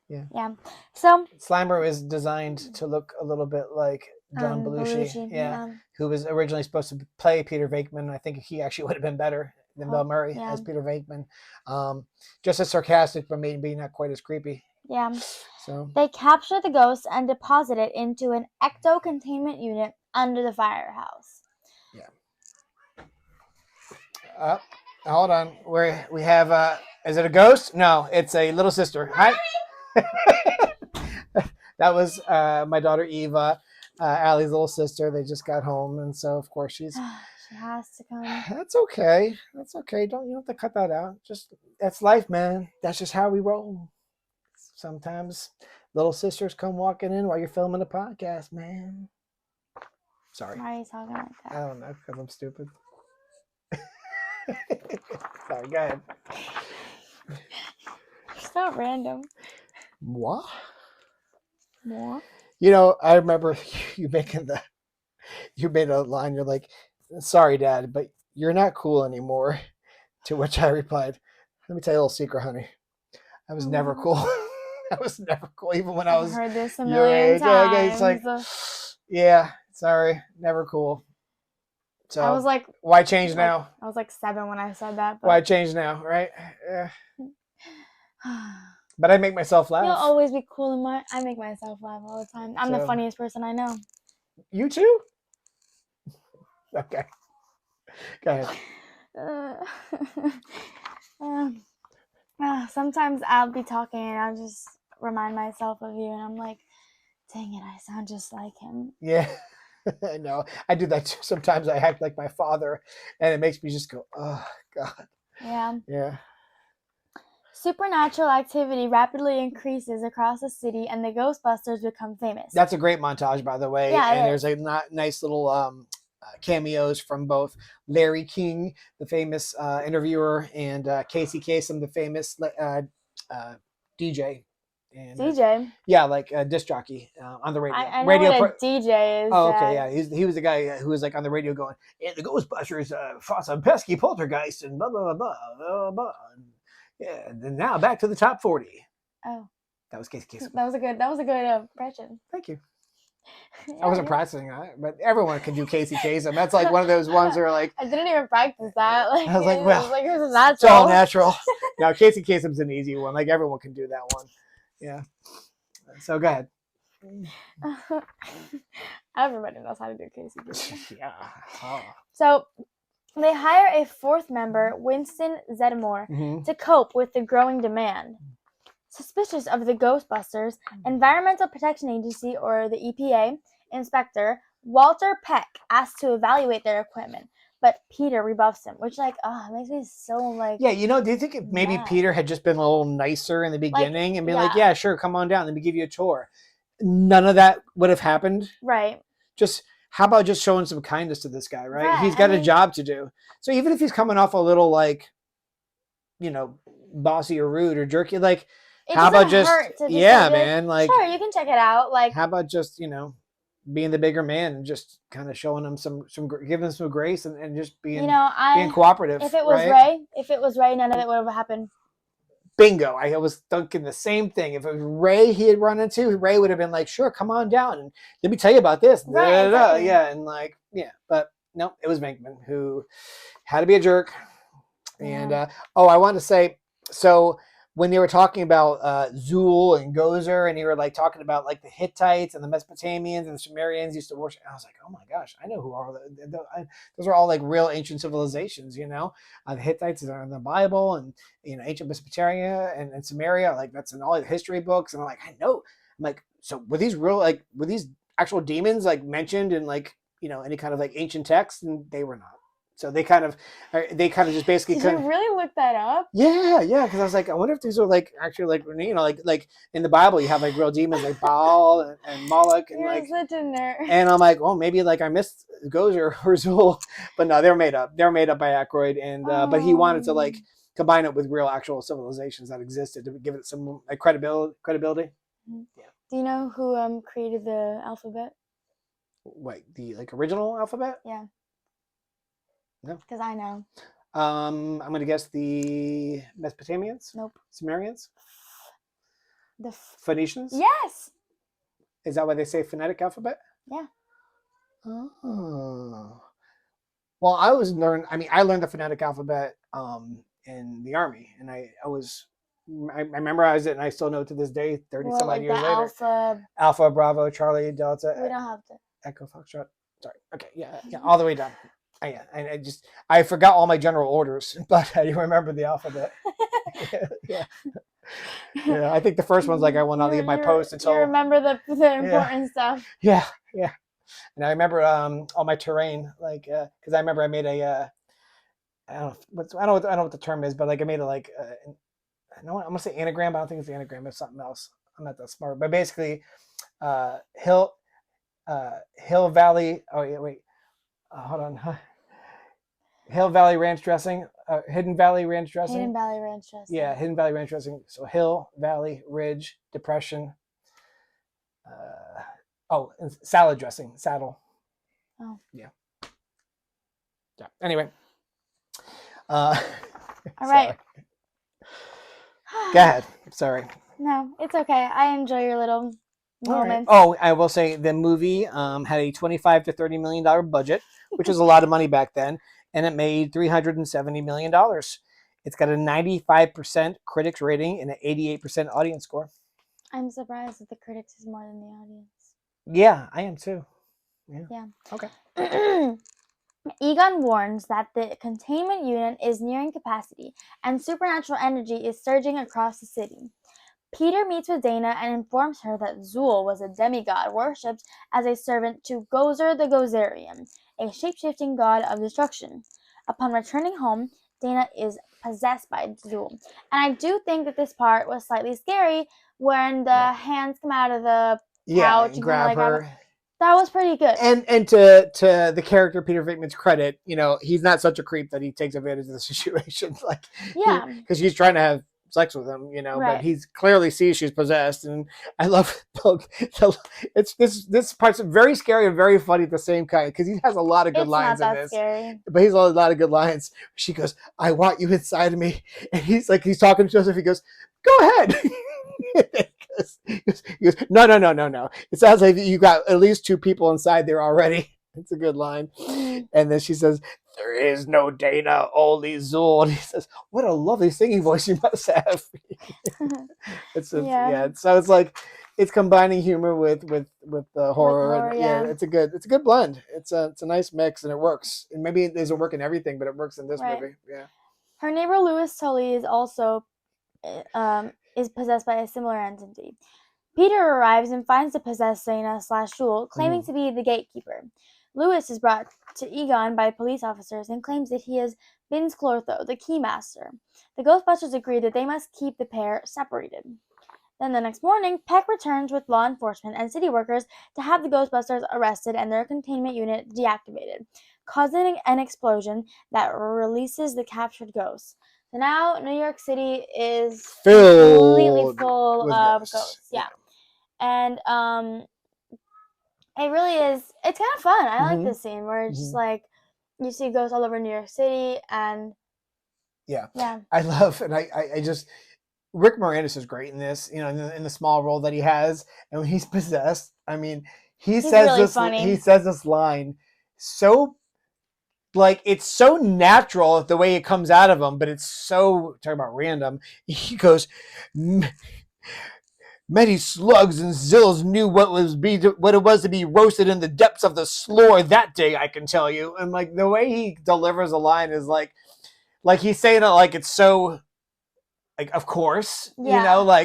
Yeah. So Slimer is designed to look a little bit like John Belushi. Who was originally supposed to play Peter Venkman. I think he actually would have been better than Bill Murray as Peter Venkman. Just as sarcastic, but maybe not quite as creepy. Yeah. So they capture the ghost and deposit it into an ecto-containment unit under the firehouse. Yeah. Hold on. We have is it a ghost? No, it's a little sister. Hi. That was my daughter Eva. Allie's little sister. They just got home, and so of course she's. She has to come. That's okay. That's okay. You don't have to cut that out. Just that's life, man. That's just how we roll. Sometimes little sisters come walking in while you're filming a podcast, man. Sorry. Why are you talking like I that? don't know, because I'm stupid. Sorry, go ahead. It's not random. What? More? You know, I remember you made a line, you're like, sorry, Dad, but you're not cool anymore. To which I replied, let me tell you a little secret, honey. I was never cool. I was never cool, even when I was I've heard this a your million age. Yeah, it's like, times. yeah, sorry, never cool. So I was like, why change now? I was like 7 when I said that. But... Why change now, right? But I make myself laugh. You'll always be cool in my. I make myself laugh all the time. I'm the funniest person I know. You too? Okay. Go ahead. Sometimes I'll be talking and I'll just remind myself of you, and I'm like, dang it, I sound just like him. Yeah. I know. I do that too. Sometimes I act like my father, and it makes me just go, oh, God. Yeah. Yeah. Supernatural activity rapidly increases across the city, and the Ghostbusters become famous. That's a great montage, by the way. Yeah, and there's a nice little cameos from both Larry King, the famous interviewer, and Casey Kasem, the famous DJ. And, DJ? Yeah, like a disc jockey on the radio. I know what a DJ is. Oh, okay, yeah. He was the guy who was like on the radio going, and the Ghostbusters fought some pesky poltergeist and blah, blah, blah, blah, blah, blah. Yeah, and then now back to the top 40. Oh. That was Casey Kasem. That was a good impression. Thank you. Yeah, I wasn't practicing that, but everyone can do Casey Kasem. That's like one of those ones where like I didn't even practice that. Like, I was like, well, it was natural. It's all natural. Now Casey Kasem's an easy one. Like everyone can do that one. Yeah. So go ahead. Everybody knows how to do Casey Kasem. Yeah. Oh. So they hire a 4th member, Winston Zeddemore, to cope with the growing demand. Suspicious of the Ghostbusters, Environmental Protection Agency, or the EPA, inspector Walter Peck asks to evaluate their equipment, but Peter rebuffs him, which it makes me so like. Yeah, do you think maybe mad. Peter had just been a little nicer in the beginning and been like, yeah, sure, come on down, let me give you a tour. None of that would have happened. Right. Just how about just showing some kindness to this guy, right? He's got a job to do. So even if he's coming off a little like, bossy or rude or jerky, like. How about just man, like sure, you can check it out. Like, how about just being the bigger man and just kind of showing them some giving them some grace and just being being cooperative. If it was Ray, none of it would have happened. Bingo! I was thinking the same thing. If it was Ray he had run into, Ray would have been like, "Sure, come on down and let me tell you about this." Right, exactly. Yeah, and but no, it was Venkman who had to be a jerk. And I wanted to say so. When they were talking about Zool and Gozer, and they were like talking about like the Hittites and the Mesopotamians and the Sumerians used to worship, I was like, oh my gosh, I know who are those are all like real ancient civilizations, the Hittites are in the Bible, and ancient Mesopotamia and Sumeria, like that's in all the history books, and I'm like, I know. I'm like, so were these actual demons like mentioned in like any kind of like ancient text? And they were not. So they kind of just basically. Did you really look that up? Yeah, because I was like, I wonder if these are like actually like like in the Bible you have like real demons like Baal and Moloch and You're such a nerd. And I'm like, well, maybe like I missed Gozer or Zool, but no, they're made up. They're made up by Aykroyd, and but he wanted to like combine it with real actual civilizations that existed to give it some like credibility. Mm-hmm. Yeah. Do you know who created the alphabet? Wait, the like original alphabet? Yeah. No. Because I know. I'm going to guess the Mesopotamians? Nope. Sumerians? The Phoenicians? Yes. Is that why they say phonetic alphabet? Yeah. Oh. Well, I learned the phonetic alphabet in the Army, and I memorized it, and I still know it to this day, 30-some odd years later. Alpha, Bravo, Charlie, Delta. We don't have to. Echo, Foxtrot. Sorry. Okay, yeah, all the way down. I forgot all my general orders, but I remember the alphabet. Yeah. I think the first one's like I will not leave my post until. You remember the important stuff. Yeah. And I remember all my terrain, like because I remember I made a I don't know I don't know what the term is, but like I made a like no, I'm gonna say anagram, but I don't think it's anagram. It's something else. I'm not that smart, but basically, uh, hill Hill Valley. Oh yeah, wait, hold on. Hill Valley Ranch dressing, Hidden Valley Ranch dressing. Hidden Valley Ranch dressing. Yeah, Hidden Valley Ranch dressing. So Hill, Valley, Ridge, Depression. And salad dressing, saddle. Oh. Yeah. Anyway. All right. Go ahead. Sorry. No, it's okay. I enjoy your little moments. Right. Oh, I will say the movie had a $25 to $30 million budget, which was a lot of money back then, and it made $370 million. It's got a 95% critics rating and an 88% audience score. I'm surprised that the critics is more than the audience. Yeah, I am too. Yeah. Okay. Egon warns that the containment unit is nearing capacity and supernatural energy is surging across the city. Peter meets with Dana and informs her that Zool was a demigod worshipped as a servant to Gozer the Gozerian, a shape-shifting god of destruction. Upon returning home, Dana is possessed by Zool. And I do think that this part was slightly scary when the hands come out of the pouch and grab her. That was pretty good. And to the character Peter Venkman's credit, he's not such a creep that he takes advantage of the situation. Like, because he's trying to have sex with him, right. But he's clearly sees she's possessed, and I love it's this part's very scary and very funny at the same time because he has a lot of good lines in this. Scary. But he's a lot of good lines. She goes, "I want you inside of me," and he's talking to Joseph. He goes, "Go ahead." He goes, no. It sounds like you got at least 2 people inside there already. It's a good line. Mm-hmm. And then she says, "There is no Dana, only Zool." And he says, "What a lovely singing voice you must have." So it's like it's combining humor with the horror. It's a good blend. It's a nice mix and it works. And maybe it doesn't work in everything, but it works in this movie. Yeah. Her neighbor Louis Tully is also is possessed by a similar entity. Peter arrives and finds the possessed Dana/Zool, claiming to be the gatekeeper. Louis is brought to Egon by police officers and claims that he is Vince Clortho, the keymaster. The Ghostbusters agree that they must keep the pair separated. Then the next morning, Peck returns with law enforcement and city workers to have the Ghostbusters arrested and their containment unit deactivated, causing an explosion that releases the captured ghosts. So now New York City is completely full of ghosts. Yeah. And it really is, it's kind of fun. I like this scene where it's just like you see ghosts all over New York City and I love, and I just Rick Moranis is great in this, in the small role that he has, and when he's possessed, I mean, he says this line so it's so natural the way it comes out of him, but it's so talking about random. He goes, "Many slugs and zills knew what it was to be roasted in the depths of the floor that day, I can tell you." And like the way he delivers a line is like he's saying it like it's so of course, duh,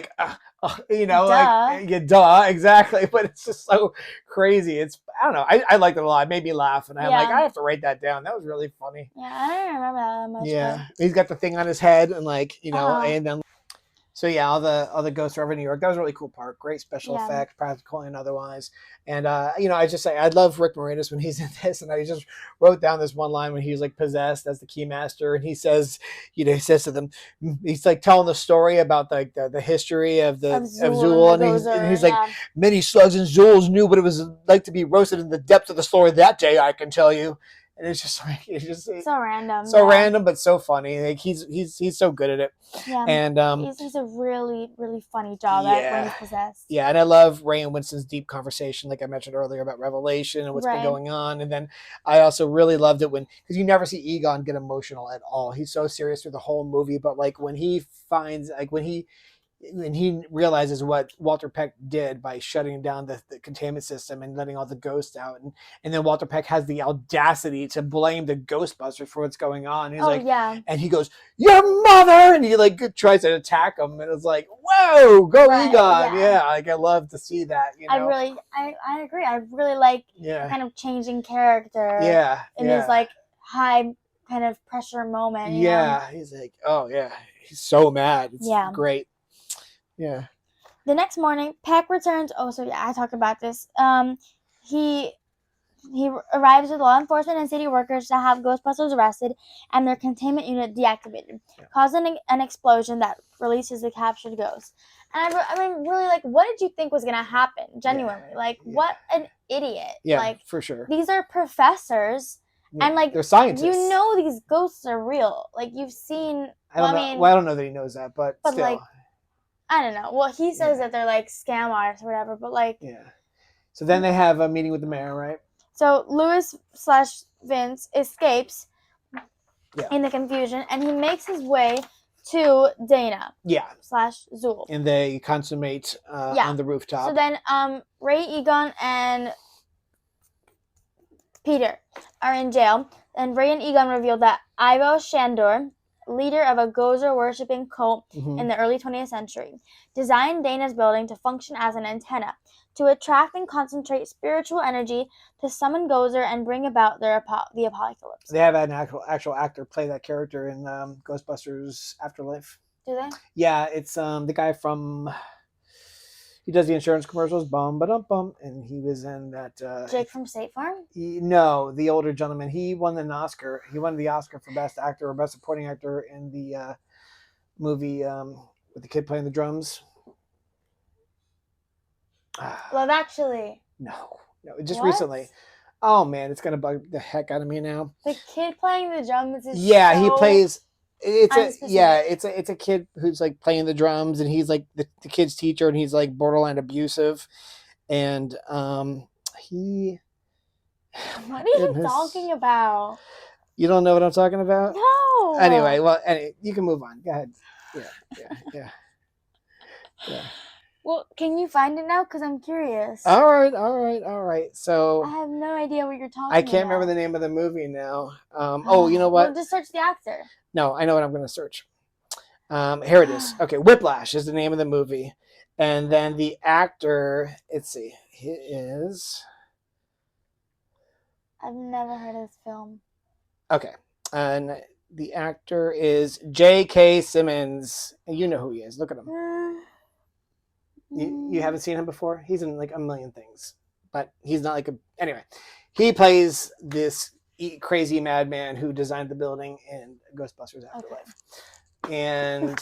exactly. But it's just so crazy. It's, I don't know. I liked it a lot. It made me laugh. And I'm like, I have to write that down. That was really funny. Yeah, I don't remember that much. Yeah. He's got the thing on his head and and then, so yeah, all the ghosts are over New York. That was a really cool part. Great special effects, practical and otherwise. And I just say I love Rick Moranis when he's in this. And I just wrote down this one line when he was possessed as the keymaster, and he says, he says to them, he's telling the story about the history of Zool, and he's like, "Many slugs and Zools knew what it was like to be roasted in the depths of the floor that day, I can tell you." And it's just so random, random, but so funny. He's so good at it. Yeah, and he's a really, really funny job at when he's possessed. Yeah, and I love Ray and Winston's deep conversation, like I mentioned earlier, about Revelation and what's been going on. And then I also really loved it because you never see Egon get emotional at all. He's so serious through the whole movie, but when he finds when he and he realizes what Walter Peck did by shutting down the containment system and letting all the ghosts out. And then Walter Peck has the audacity to blame the Ghostbusters for what's going on. He's and he goes, "Your mother!" And he like tries to attack him. And it's like, whoa, go Egon. Yeah. Like I love to see that. You know? I agree. I really like kind of changing character. Yeah. In his like high kind of pressure moment. You know? He's like, oh yeah. He's so mad. It's great. Yeah. The next morning, Peck returns. Oh, so I talked about this. He arrives with law enforcement and city workers to have Ghostbusters arrested and their containment unit deactivated, causing an explosion that releases the captured ghosts. And I mean, really, like, what did you think was gonna happen? Genuinely, like, what an idiot! Yeah, like, for sure. These are professors, and like, they're scientists. You know, these ghosts are real. Like, you've seen. I don't know that he knows that, but still. Like, I don't know. Well, he says that they're like scam artists or whatever, but like. Yeah. So then they have a meeting with the mayor, right? So Louis/Vince escapes in the confusion, and he makes his way to Dana. Yeah. /Zool. And they consummate on the rooftop. So then Ray, Egon, and Peter are in jail, and Ray and Egon reveal that Ivo Shandor, leader of a Gozer-worshipping cult in the early 20th century, designed Dana's building to function as an antenna, to attract and concentrate spiritual energy, to summon Gozer and bring about the apocalypse. They have an actual actor play that character in Ghostbusters Afterlife. Do they? Yeah, it's the guy from... He does the insurance commercials, bum, and he was in that... Jake from State Farm? No, the older gentleman. He won an Oscar. He won the Oscar for Best Actor or Best Supporting Actor in the movie with the kid playing the drums. Love Actually. No, just recently. Oh man, it's gonna bug the heck out of me now. The kid playing the drums is he plays. It's a kid who's like playing the drums, and he's like the kid's teacher, and he's like borderline abusive, and he. What are you talking about? You don't know what I'm talking about? No. Anyway, you can move on. Go ahead. Yeah. Well, can you find it now? Because I'm curious. All right. So I have no idea what you're talking about. I can't remember the name of the movie now. You know what? Well, just search the actor. No, I know what I'm going to search. Here it is. Okay, Whiplash is the name of the movie. And then the actor, let's see, he is... I've never heard of this film. Okay, and the actor is J.K. Simmons. And you know who he is. Look at him. You haven't seen him before? He's in like a million things, but he's not like a... Anyway, he plays this crazy madman who designed the building in Ghostbusters Afterlife. Okay. And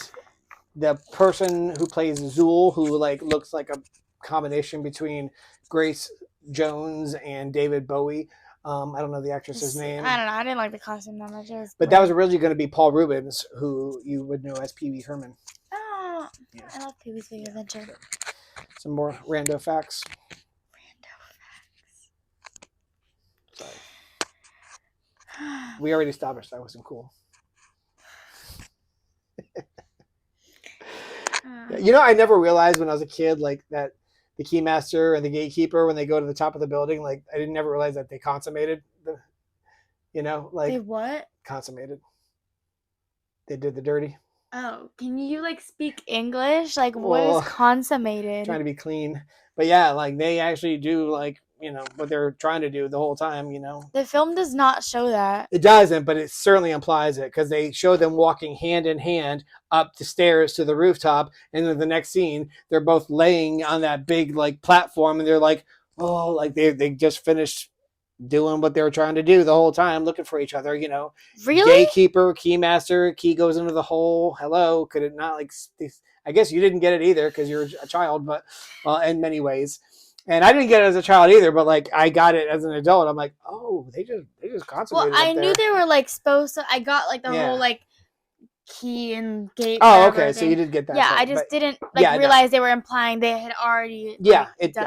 the person who plays Zool, who like looks like a combination between Grace Jones and David Bowie. I don't know the actress's name. I don't know. I didn't like the costume that much. But that was originally going to be Paul Rubens, who you would know as Pee Wee Herman. Oh, yeah. I love Pee Wee's Big Adventure. Some more rando facts. We already established that wasn't cool. You know, I never realized when I was a kid, like that the keymaster and the gatekeeper, when they go to the top of the building, like I didn't never realize that they consummated the, they what? Consummated. They did the dirty. Oh, can you like speak English? Like what is consummated? Trying to be clean. But yeah, like they actually do like, what they're trying to do the whole time, The film does not show that. It doesn't, but it certainly implies it because they show them walking hand in hand up the stairs to the rooftop. And then the next scene, they're both laying on that big like platform and they're like, oh, like they just finished doing what they were trying to do the whole time, looking for each other, Really? Gatekeeper, keymaster, key goes into the hole. Hello. Could it not like, I guess you didn't get it either because you're a child, but in many ways. And I didn't get it as a child either, but like I got it as an adult. I'm like, oh, they just consummated. Well, I knew they were like supposed to. I got like the whole like key and gate. Oh, okay, so you did get that. Yeah, I just didn't realize they were implying they had already. Yeah,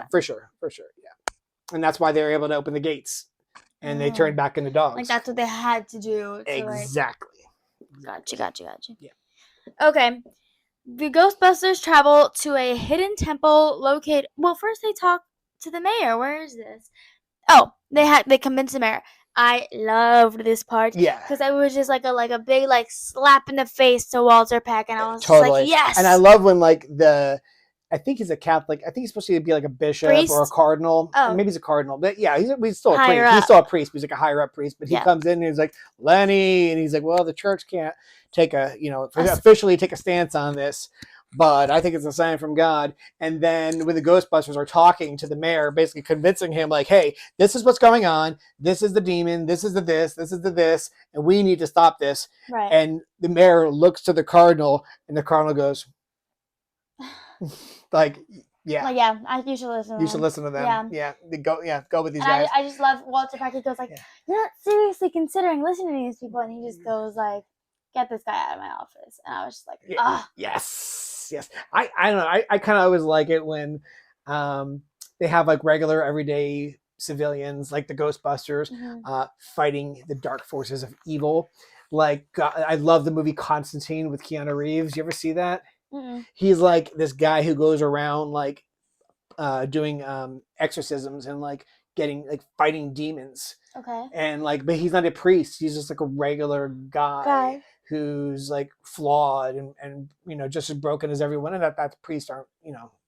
for sure, yeah. And that's why they were able to open the gates, and they turned back into dogs. Like that's what they had to do. Exactly. Gotcha. Yeah. Okay. The Ghostbusters travel to a hidden temple located. Well, first they talk to the mayor. Where is this? Oh, they convince the mayor. I loved this part. Yeah. Because it was just like a big like slap in the face to Walter Peck, and I was Totally. just like, yes. And I love when like I think he's a Catholic. I think he's supposed to be like a bishop Priest? or a cardinal. Oh. Maybe he's a cardinal. But yeah, he's still a Higher priest. He's up. still a priest. He's like a higher up priest. But he Yeah. comes in and he's like, Lenny. And he's like, well, the church can't officially take a stance on this. But I think it's a sign from God. And then when the Ghostbusters are talking to the mayor, basically convincing him like, hey, this is what's going on. This is the demon. This is the this is the this. And we need to stop this. Right. And the mayor looks to the cardinal and the cardinal goes, like, yeah. Like, yeah, you should listen to them. You should listen to them. Yeah. Go with these And guys. I just love Walter Peck. He goes like, you're not seriously considering listening to these people. And he just goes like, get this guy out of my office. And I was just like, ah. Yes. I don't know. I kind of always like it when they have like regular everyday civilians like the Ghostbusters fighting the dark forces of evil. Like, I love the movie Constantine with Keanu Reeves. You ever see that? Mm-mm. He's like this guy who goes around like doing exorcisms and like fighting demons. Okay. And like, but he's not a priest. He's just like a regular guy who's like flawed and just as broken as everyone. And that the priests aren't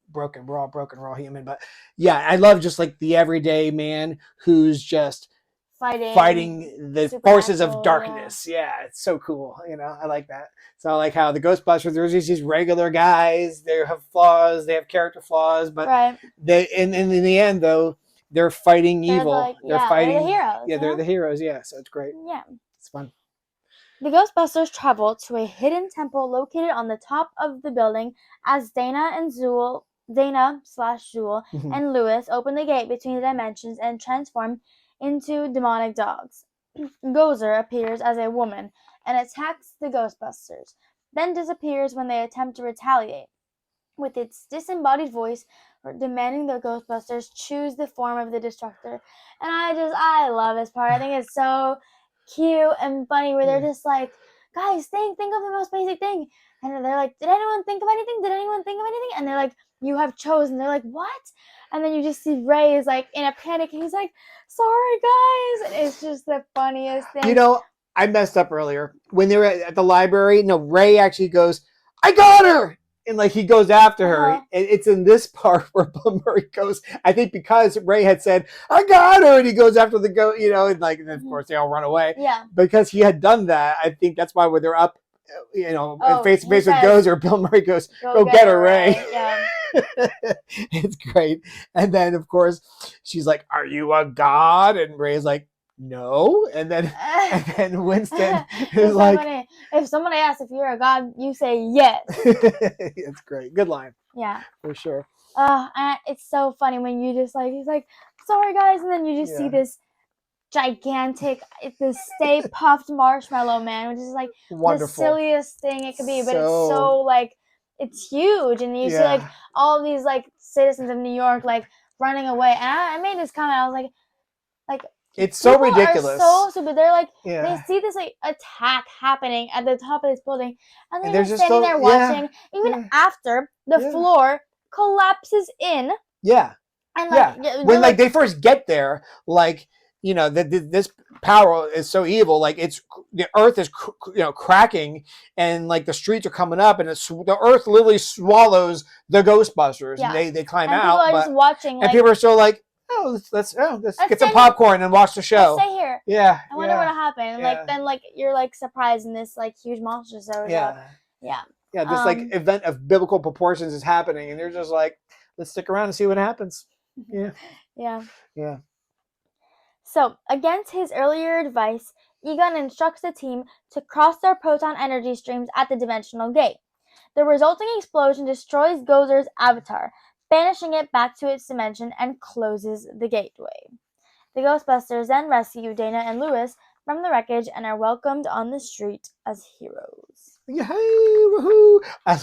broken. We're all broken. We're all human. But yeah, I love just like the everyday man who's just fighting the forces of darkness. Yeah, it's so cool. I like that. So I like how the Ghostbusters, there's these regular guys. They have flaws. They have character flaws, but they in the end though, they're fighting evil. They're fighting. They're the heroes. Yeah, they're the heroes. Yeah, so it's great. Yeah, it's fun. The Ghostbusters travel to a hidden temple located on the top of the building as Dana/Zool and Lewis open the gate between the dimensions and transform into demonic dogs. Gozer appears as a woman and attacks the Ghostbusters, then disappears when they attempt to retaliate, with its disembodied voice demanding the Ghostbusters choose the form of the destructor. And I love this part. I think it's so cute and funny where they're just like, guys, think of the most basic thing. And they're like, did anyone think of anything? And they're like, you have chosen. They're like, what? And then you just see Ray is like in a panic and he's like, sorry guys. And it's just the funniest thing. I messed up earlier. When they were at the library, Ray actually goes, I got her! And like he goes after her. And it's in this part where Bill Murray goes, I think because Ray had said, I got her, and he goes after the goat, and of course they all run away. Yeah. Because he had done that, I think that's why when they're up, face to face with Gozer, Bill Murray goes, go get her, Ray. Yeah. It's great. And then of course she's like, are you a god? And Ray's like, no. And then Winston is like, funny. If somebody asks if you're a god, you say yes. It's great. Good line. Yeah. For sure. And it's so funny when you just like, he's like, sorry guys, and then you just see this gigantic, the Stay Puffed Marshmallow Man, which is like wonderful. The silliest thing it could be, but it's so like, it's huge, and you see like all these like citizens of New York like running away. And I made this comment. I was like. It's so ridiculous. So stupid. They're like, they see this like attack happening at the top of this building, and they're just standing there watching. Even after the floor collapses in. Yeah. And like, when like they first get there, like this power is so evil. Like the earth is cracking, and like the streets are coming up, and the earth literally swallows the Ghostbusters, and they climb out. People are just watching, and people are still like, let's get some popcorn and watch the show. Let's stay here. Yeah. I wonder what'll happen. And like then like you're like surprised in this like huge monster show. Yeah. Yeah. Yeah. This like event of biblical proportions is happening, and they're just like, let's stick around and see what happens. Yeah. Yeah. So against his earlier advice, Egon instructs the team to cross their proton energy streams at the dimensional gate. The resulting explosion destroys Gozer's avatar, banishing it back to its dimension, and closes the gateway. The Ghostbusters then rescue Dana and Lewis from the wreckage and are welcomed on the street as heroes. Yay, woohoo! I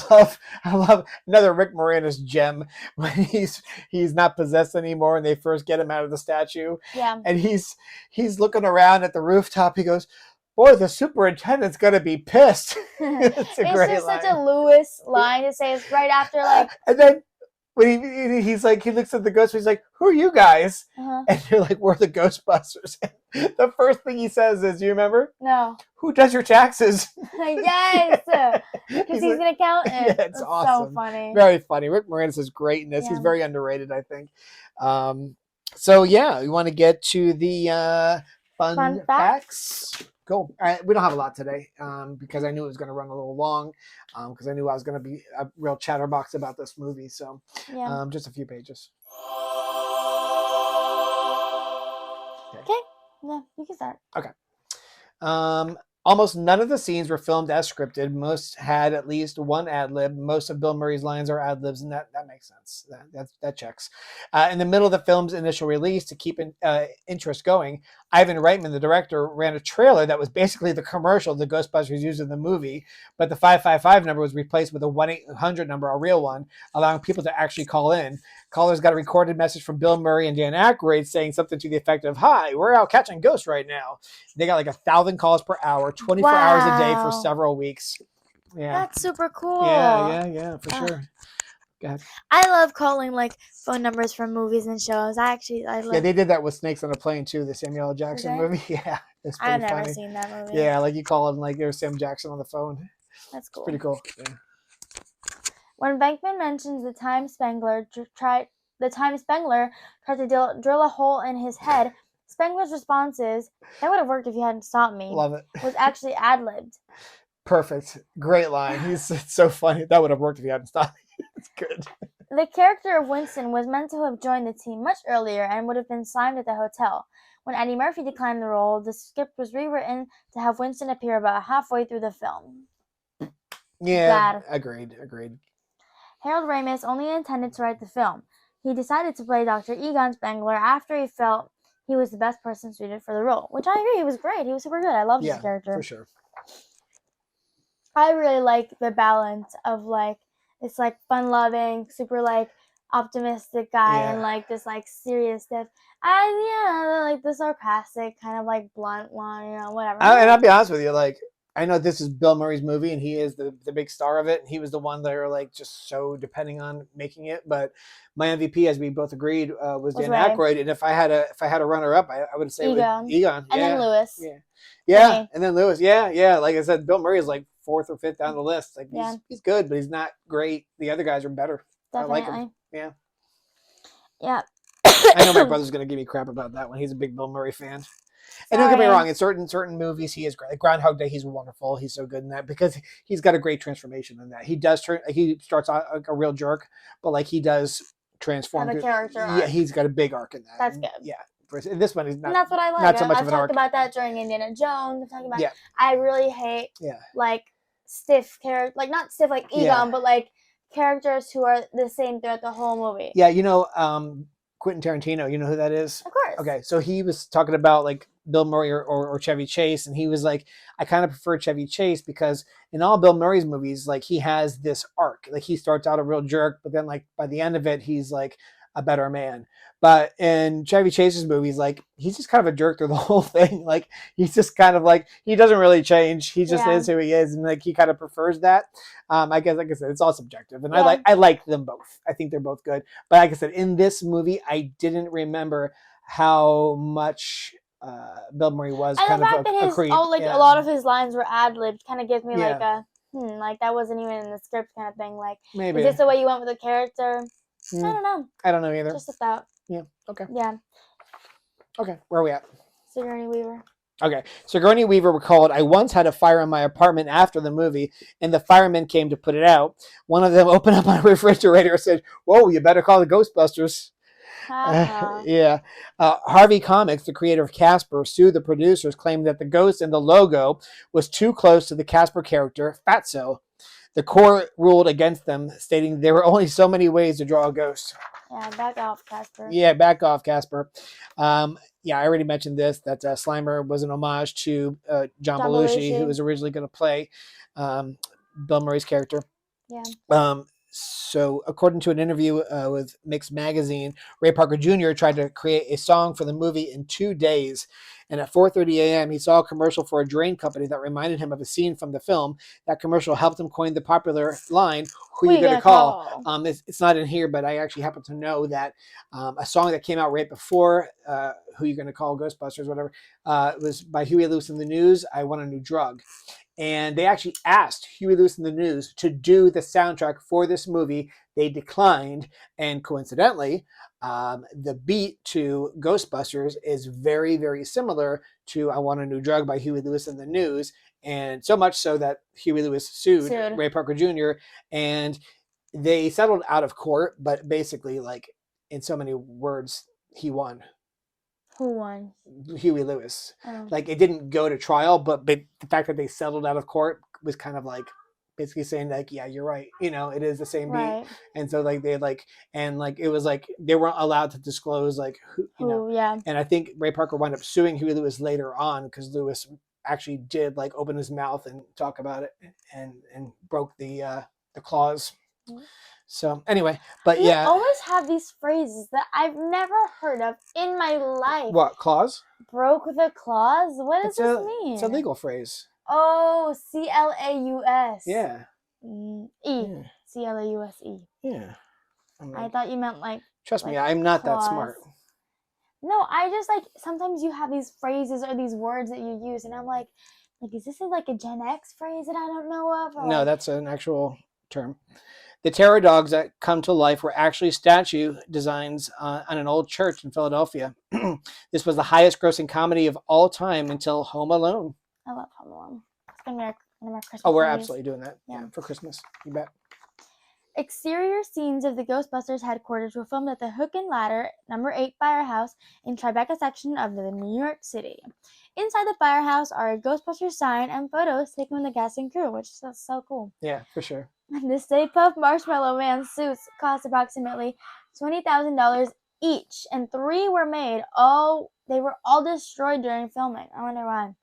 love another Rick Moranis gem when he's not possessed anymore and they first get him out of the statue. Yeah. And he's looking around at the rooftop. He goes, boy, the superintendent's gonna be pissed. It's a It's great just line. such a Lewis line to say. It's right after like. And then when he's like, he looks at the ghost, he's like, "Who are you guys?" And you're like, "We're the Ghostbusters." The first thing he says is, "You remember? No. Who does your taxes?" Yes, because he's an accountant. Yeah, it's That's awesome. So funny. Very funny. Rick Moranis is great in this. Yeah. He's very underrated, I think. So yeah, we want to get to the fun facts. Go. We don't have a lot today because I knew it was going to run a little long because I knew I was going to be a real chatterbox about this movie. So just a few pages. Okay. Yeah, you can start. Okay. Almost none of the scenes were filmed as scripted. Most had at least one ad lib. Most of Bill Murray's lines are ad libs, and that makes sense. That checks. In the middle of the film's initial release, to keep interest going, Ivan Reitman, the director, ran a trailer that was basically the commercial the Ghostbusters used in the movie, but the 555 number was replaced with a 1-800 number, a real one, allowing people to actually call in. Callers got a recorded message from Bill Murray and Dan Aykroyd saying something to the effect of, "Hi, we're out catching ghosts right now." They got like 1,000 calls per hour, 24 hours a day for several weeks. Yeah. That's super cool. Yeah, for sure. Go ahead. I love calling like phone numbers from movies and shows. I love. Yeah, they did that with Snakes on a Plane too, the Samuel L. Jackson movie. Yeah, it's pretty I've never funny. seen that movie. Yeah, like you call him like there's Sam Jackson on the phone. That's cool. It's pretty cool. Yeah. When Venkman mentions the time Spengler tried to drill a hole in his head, Spengler's response is, "That would have worked if you hadn't stopped me." Love it. Was actually ad-libbed. Perfect. Great line. It's so funny. That would have worked if you hadn't stopped me. It's good. The character of Winston was meant to have joined the team much earlier and would have been signed at the hotel. When Eddie Murphy declined the role, the script was rewritten to have Winston appear about halfway through the film. Yeah, agreed. Harold Ramis only intended to write the film. He decided to play Dr. Egon Spengler after he felt he was the best person suited for the role, which I agree. He was great. He was super good. I loved his character. For sure. I really like the balance of like, it's like fun-loving, super like optimistic guy and like this like serious stuff. And like the sarcastic kind of like blunt one, whatever. And I'll be honest with you, like, I know this is Bill Murray's movie and he is the big star of it. And he was the one that are like just so depending on making it. But my MVP, as we both agreed, was Dan Aykroyd. And if I had a runner up, I would say Egon. And then Lewis. Yeah. And then Lewis. Yeah. Like I said, Bill Murray is like 4th or 5th down the list. Like he's good, but he's not great. The other guys are better. Definitely. I like him. Yeah. Yeah. I know my brother's gonna give me crap about that one. He's a big Bill Murray fan. And don't get me wrong, in certain movies he is great. Like Groundhog Day, he's wonderful. He's so good in that because he's got a great transformation in that. He starts out like a real jerk, but like he does transform. Have a character arc. Yeah, he's got a big arc in that. That's good. Yeah. This one is not. And that's what I like. Not so much I've of an talked arc. about that during Indiana Jones. I'm talking about. Yeah. I really hate. Like stiff character, like not stiff like Egon, but like characters who are the same throughout the whole movie. Yeah, Quentin Tarantino. You know who that is? Of course. Okay, so he was talking about like Bill Murray or Chevy Chase, and he was like, I kind of prefer Chevy Chase because in all Bill Murray's movies, like he has this arc. Like he starts out a real jerk, but then like by the end of it, he's like a better man. But in Chevy Chase's movies, like he's just kind of a jerk through the whole thing. Like he's just kind of like he doesn't really change. He just is who he is, and like he kind of prefers that. I guess, like I said, it's all subjective, and I like them both. I think they're both good. But like I said, in this movie, I didn't remember how much Bill Murray was and kind the of fact that a creep. A lot of his lines were ad-libbed kind of gives me like a like that wasn't even in the script kind of thing. Like maybe is this the way you went with the character? I don't know. I don't know either. Just a thought. Yeah. Okay. Yeah. Okay. Where are we at? Sigourney Weaver. Okay. Sigourney Weaver recalled, I once had a fire in my apartment after the movie, and the firemen came to put it out. One of them opened up my refrigerator and said, "Whoa, you better call the Ghostbusters." Yeah. Harvey Comics, the creator of Casper, sued the producers, claiming that the ghost in the logo was too close to the Casper character, Fatso. The court ruled against them, stating there were only so many ways to draw a ghost. Yeah, back off, Casper. Yeah, back off, Casper. I already mentioned this, that Slimer was an homage to John Belushi, who was originally going to play Bill Murray's character. Yeah. So according to an interview with Mix Magazine, Ray Parker Jr. tried to create a song for the movie in 2 days. And at 4:30 a.m., he saw a commercial for a drain company that reminded him of a scene from the film. That commercial helped him coin the popular line, "Who you gonna call?" It's not in here, but I actually happen to know that a song that came out right before "Who You Gonna Call," Ghostbusters, whatever, was by Huey Lewis and the News. "I Want a New Drug." And they actually asked Huey Lewis and the News to do the soundtrack for this movie. They declined, and coincidentally, the beat to Ghostbusters is very, very similar to "I Want a New Drug" by Huey Lewis and the News, and so much so that Huey Lewis sued Ray Parker Jr., and they settled out of court, but basically, like, in so many words, he won. Who won? Huey Lewis. Like, it didn't go to trial, but the fact that they settled out of court was kind of like basically saying, like, yeah, you're right. You know, it is the same beat. And so, like, they like, and like, it was like they weren't allowed to disclose, like, who, you know. Yeah. And I think Ray Parker wound up suing Huey Lewis later on because Lewis actually did, like, open his mouth and talk about it and broke the clause. So anyway, but you always have these phrases that I've never heard of in my life. What, clause? Broke the clause? What does this mean? It's a legal phrase. Oh, CLAUS. Yeah. CLAUSE. Yeah. I thought you meant like. Trust me, I'm not that smart. No, I just like sometimes you have these phrases or these words that you use, and I'm like, is this like a Gen X phrase that I don't know of? Or no, that's an actual term. The terror dogs that come to life were actually statue designs on an old church in Philadelphia. This was the highest grossing comedy of all time until Home Alone. I love Home Alone. It's going to be one of our Christmas we're movies. Absolutely doing that. Yeah, for Christmas. You bet. Exterior scenes of the Ghostbusters headquarters were filmed at the Hook and Ladder, number 8 firehouse in Tribeca section of the New York City. Inside the firehouse are a Ghostbusters sign and photos taken with the cast and crew, which is so cool. Yeah, for sure. The Stay Puft Marshmallow Man suits cost approximately $20,000 each, and 3 were made. They were all destroyed during filming. I wonder why.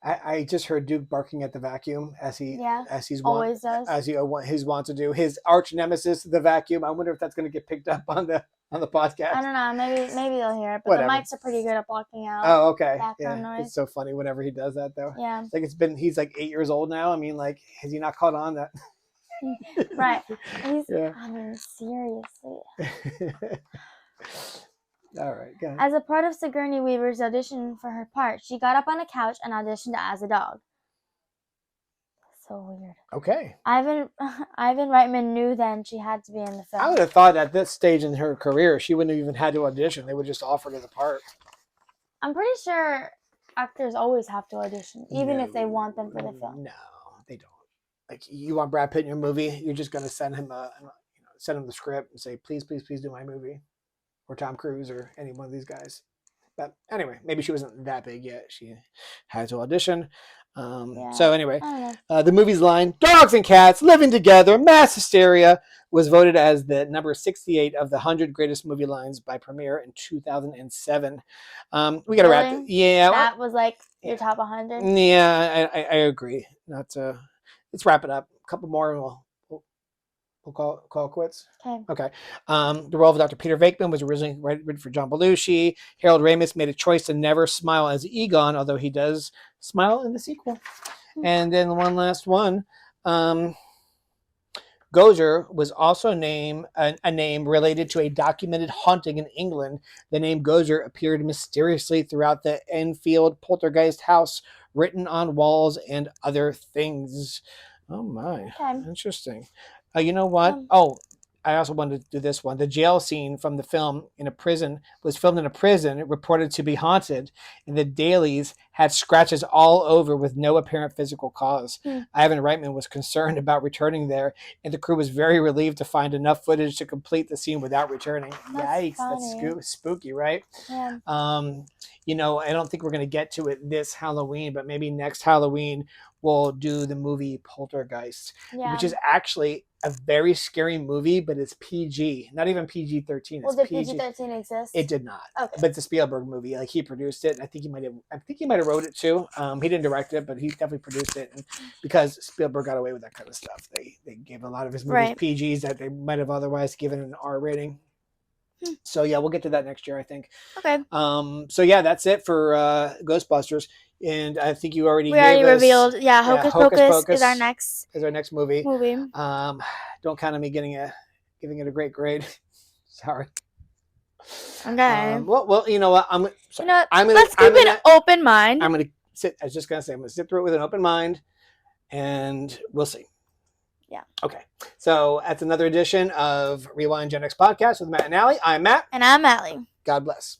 I just heard Duke barking at the vacuum as he's always does. As he wants to do. His arch nemesis, the vacuum. I wonder if that's going to get picked up on the podcast. I don't know. Maybe they'll hear it. But the mics are pretty good at blocking out. Oh, okay. Background noise. It's so funny whenever he does that, though. Yeah. Like he's like 8 years old now. I mean, like, has he not caught on that? Right. I mean, seriously. All right, go ahead. As a part of Sigourney Weaver's audition for her part, she got up on a couch and auditioned as a dog. So weird. Okay. Ivan Reitman knew then she had to be in the film. I would have thought at this stage in her career, she wouldn't have even had to audition. They would just offer her the part. I'm pretty sure actors always have to audition, even if they want them for the film. No, they don't. Like, you want Brad Pitt in your movie, you're just going to send him the script and say, please, please, please do my movie. Or Tom Cruise or any one of these guys. But anyway, maybe she wasn't that big yet. She had to audition. So anyway, the movie's line, "Dogs and cats living together, mass hysteria," was voted as the number 68 of the 100 greatest movie lines by Premiere in 2007. We got to wrap it. Yeah. That was like your top 100? Yeah, I agree. Let's wrap it up. A couple more and we'll call it quits. Okay. The role of Dr. Peter Venkman was originally written for John Belushi. Harold Ramis made a choice to never smile as Egon, although he does smile in the sequel. And then one last one. Gozer was also a name related to a documented haunting in England. The name Gozer appeared mysteriously throughout the Enfield poltergeist house, written on walls and other things. Oh my. Okay. Interesting. You know what? I also wanted to do this one. The jail scene from the film was filmed in a prison, reported to be haunted, and the dailies had scratches all over with no apparent physical cause. Ivan Reitman was concerned about returning there, and the crew was very relieved to find enough footage to complete the scene without returning. Yikes, that's spooky, right? Yeah. I don't think we're going to get to it this Halloween, but maybe next Halloween we'll do the movie Poltergeist, which is actually a very scary movie, but it's PG, not even PG-13. Well, did PG-13 exist? It did not. Okay. But it's a Spielberg movie. Like, he produced it. And I think he might have wrote it too. He didn't direct it, but he definitely produced it. And because Spielberg got away with that kind of stuff, they gave a lot of his movies PGs that they might have otherwise given an R rating. So yeah, we'll get to that next year, I think. Okay. So yeah, that's it for Ghostbusters. And I think you already We already gave us, revealed. Yeah, Hocus Pocus is our next movie. movie. Don't count on me giving it a great grade. Sorry. Okay. Well, you know what? Let's keep an open mind. I'm gonna sit. I was just gonna say I'm gonna sit through it with an open mind, and we'll see. Yeah. Okay. So that's another edition of Rewind Gen X podcast with Matt and Allie. I'm Matt. And I'm Allie. God bless.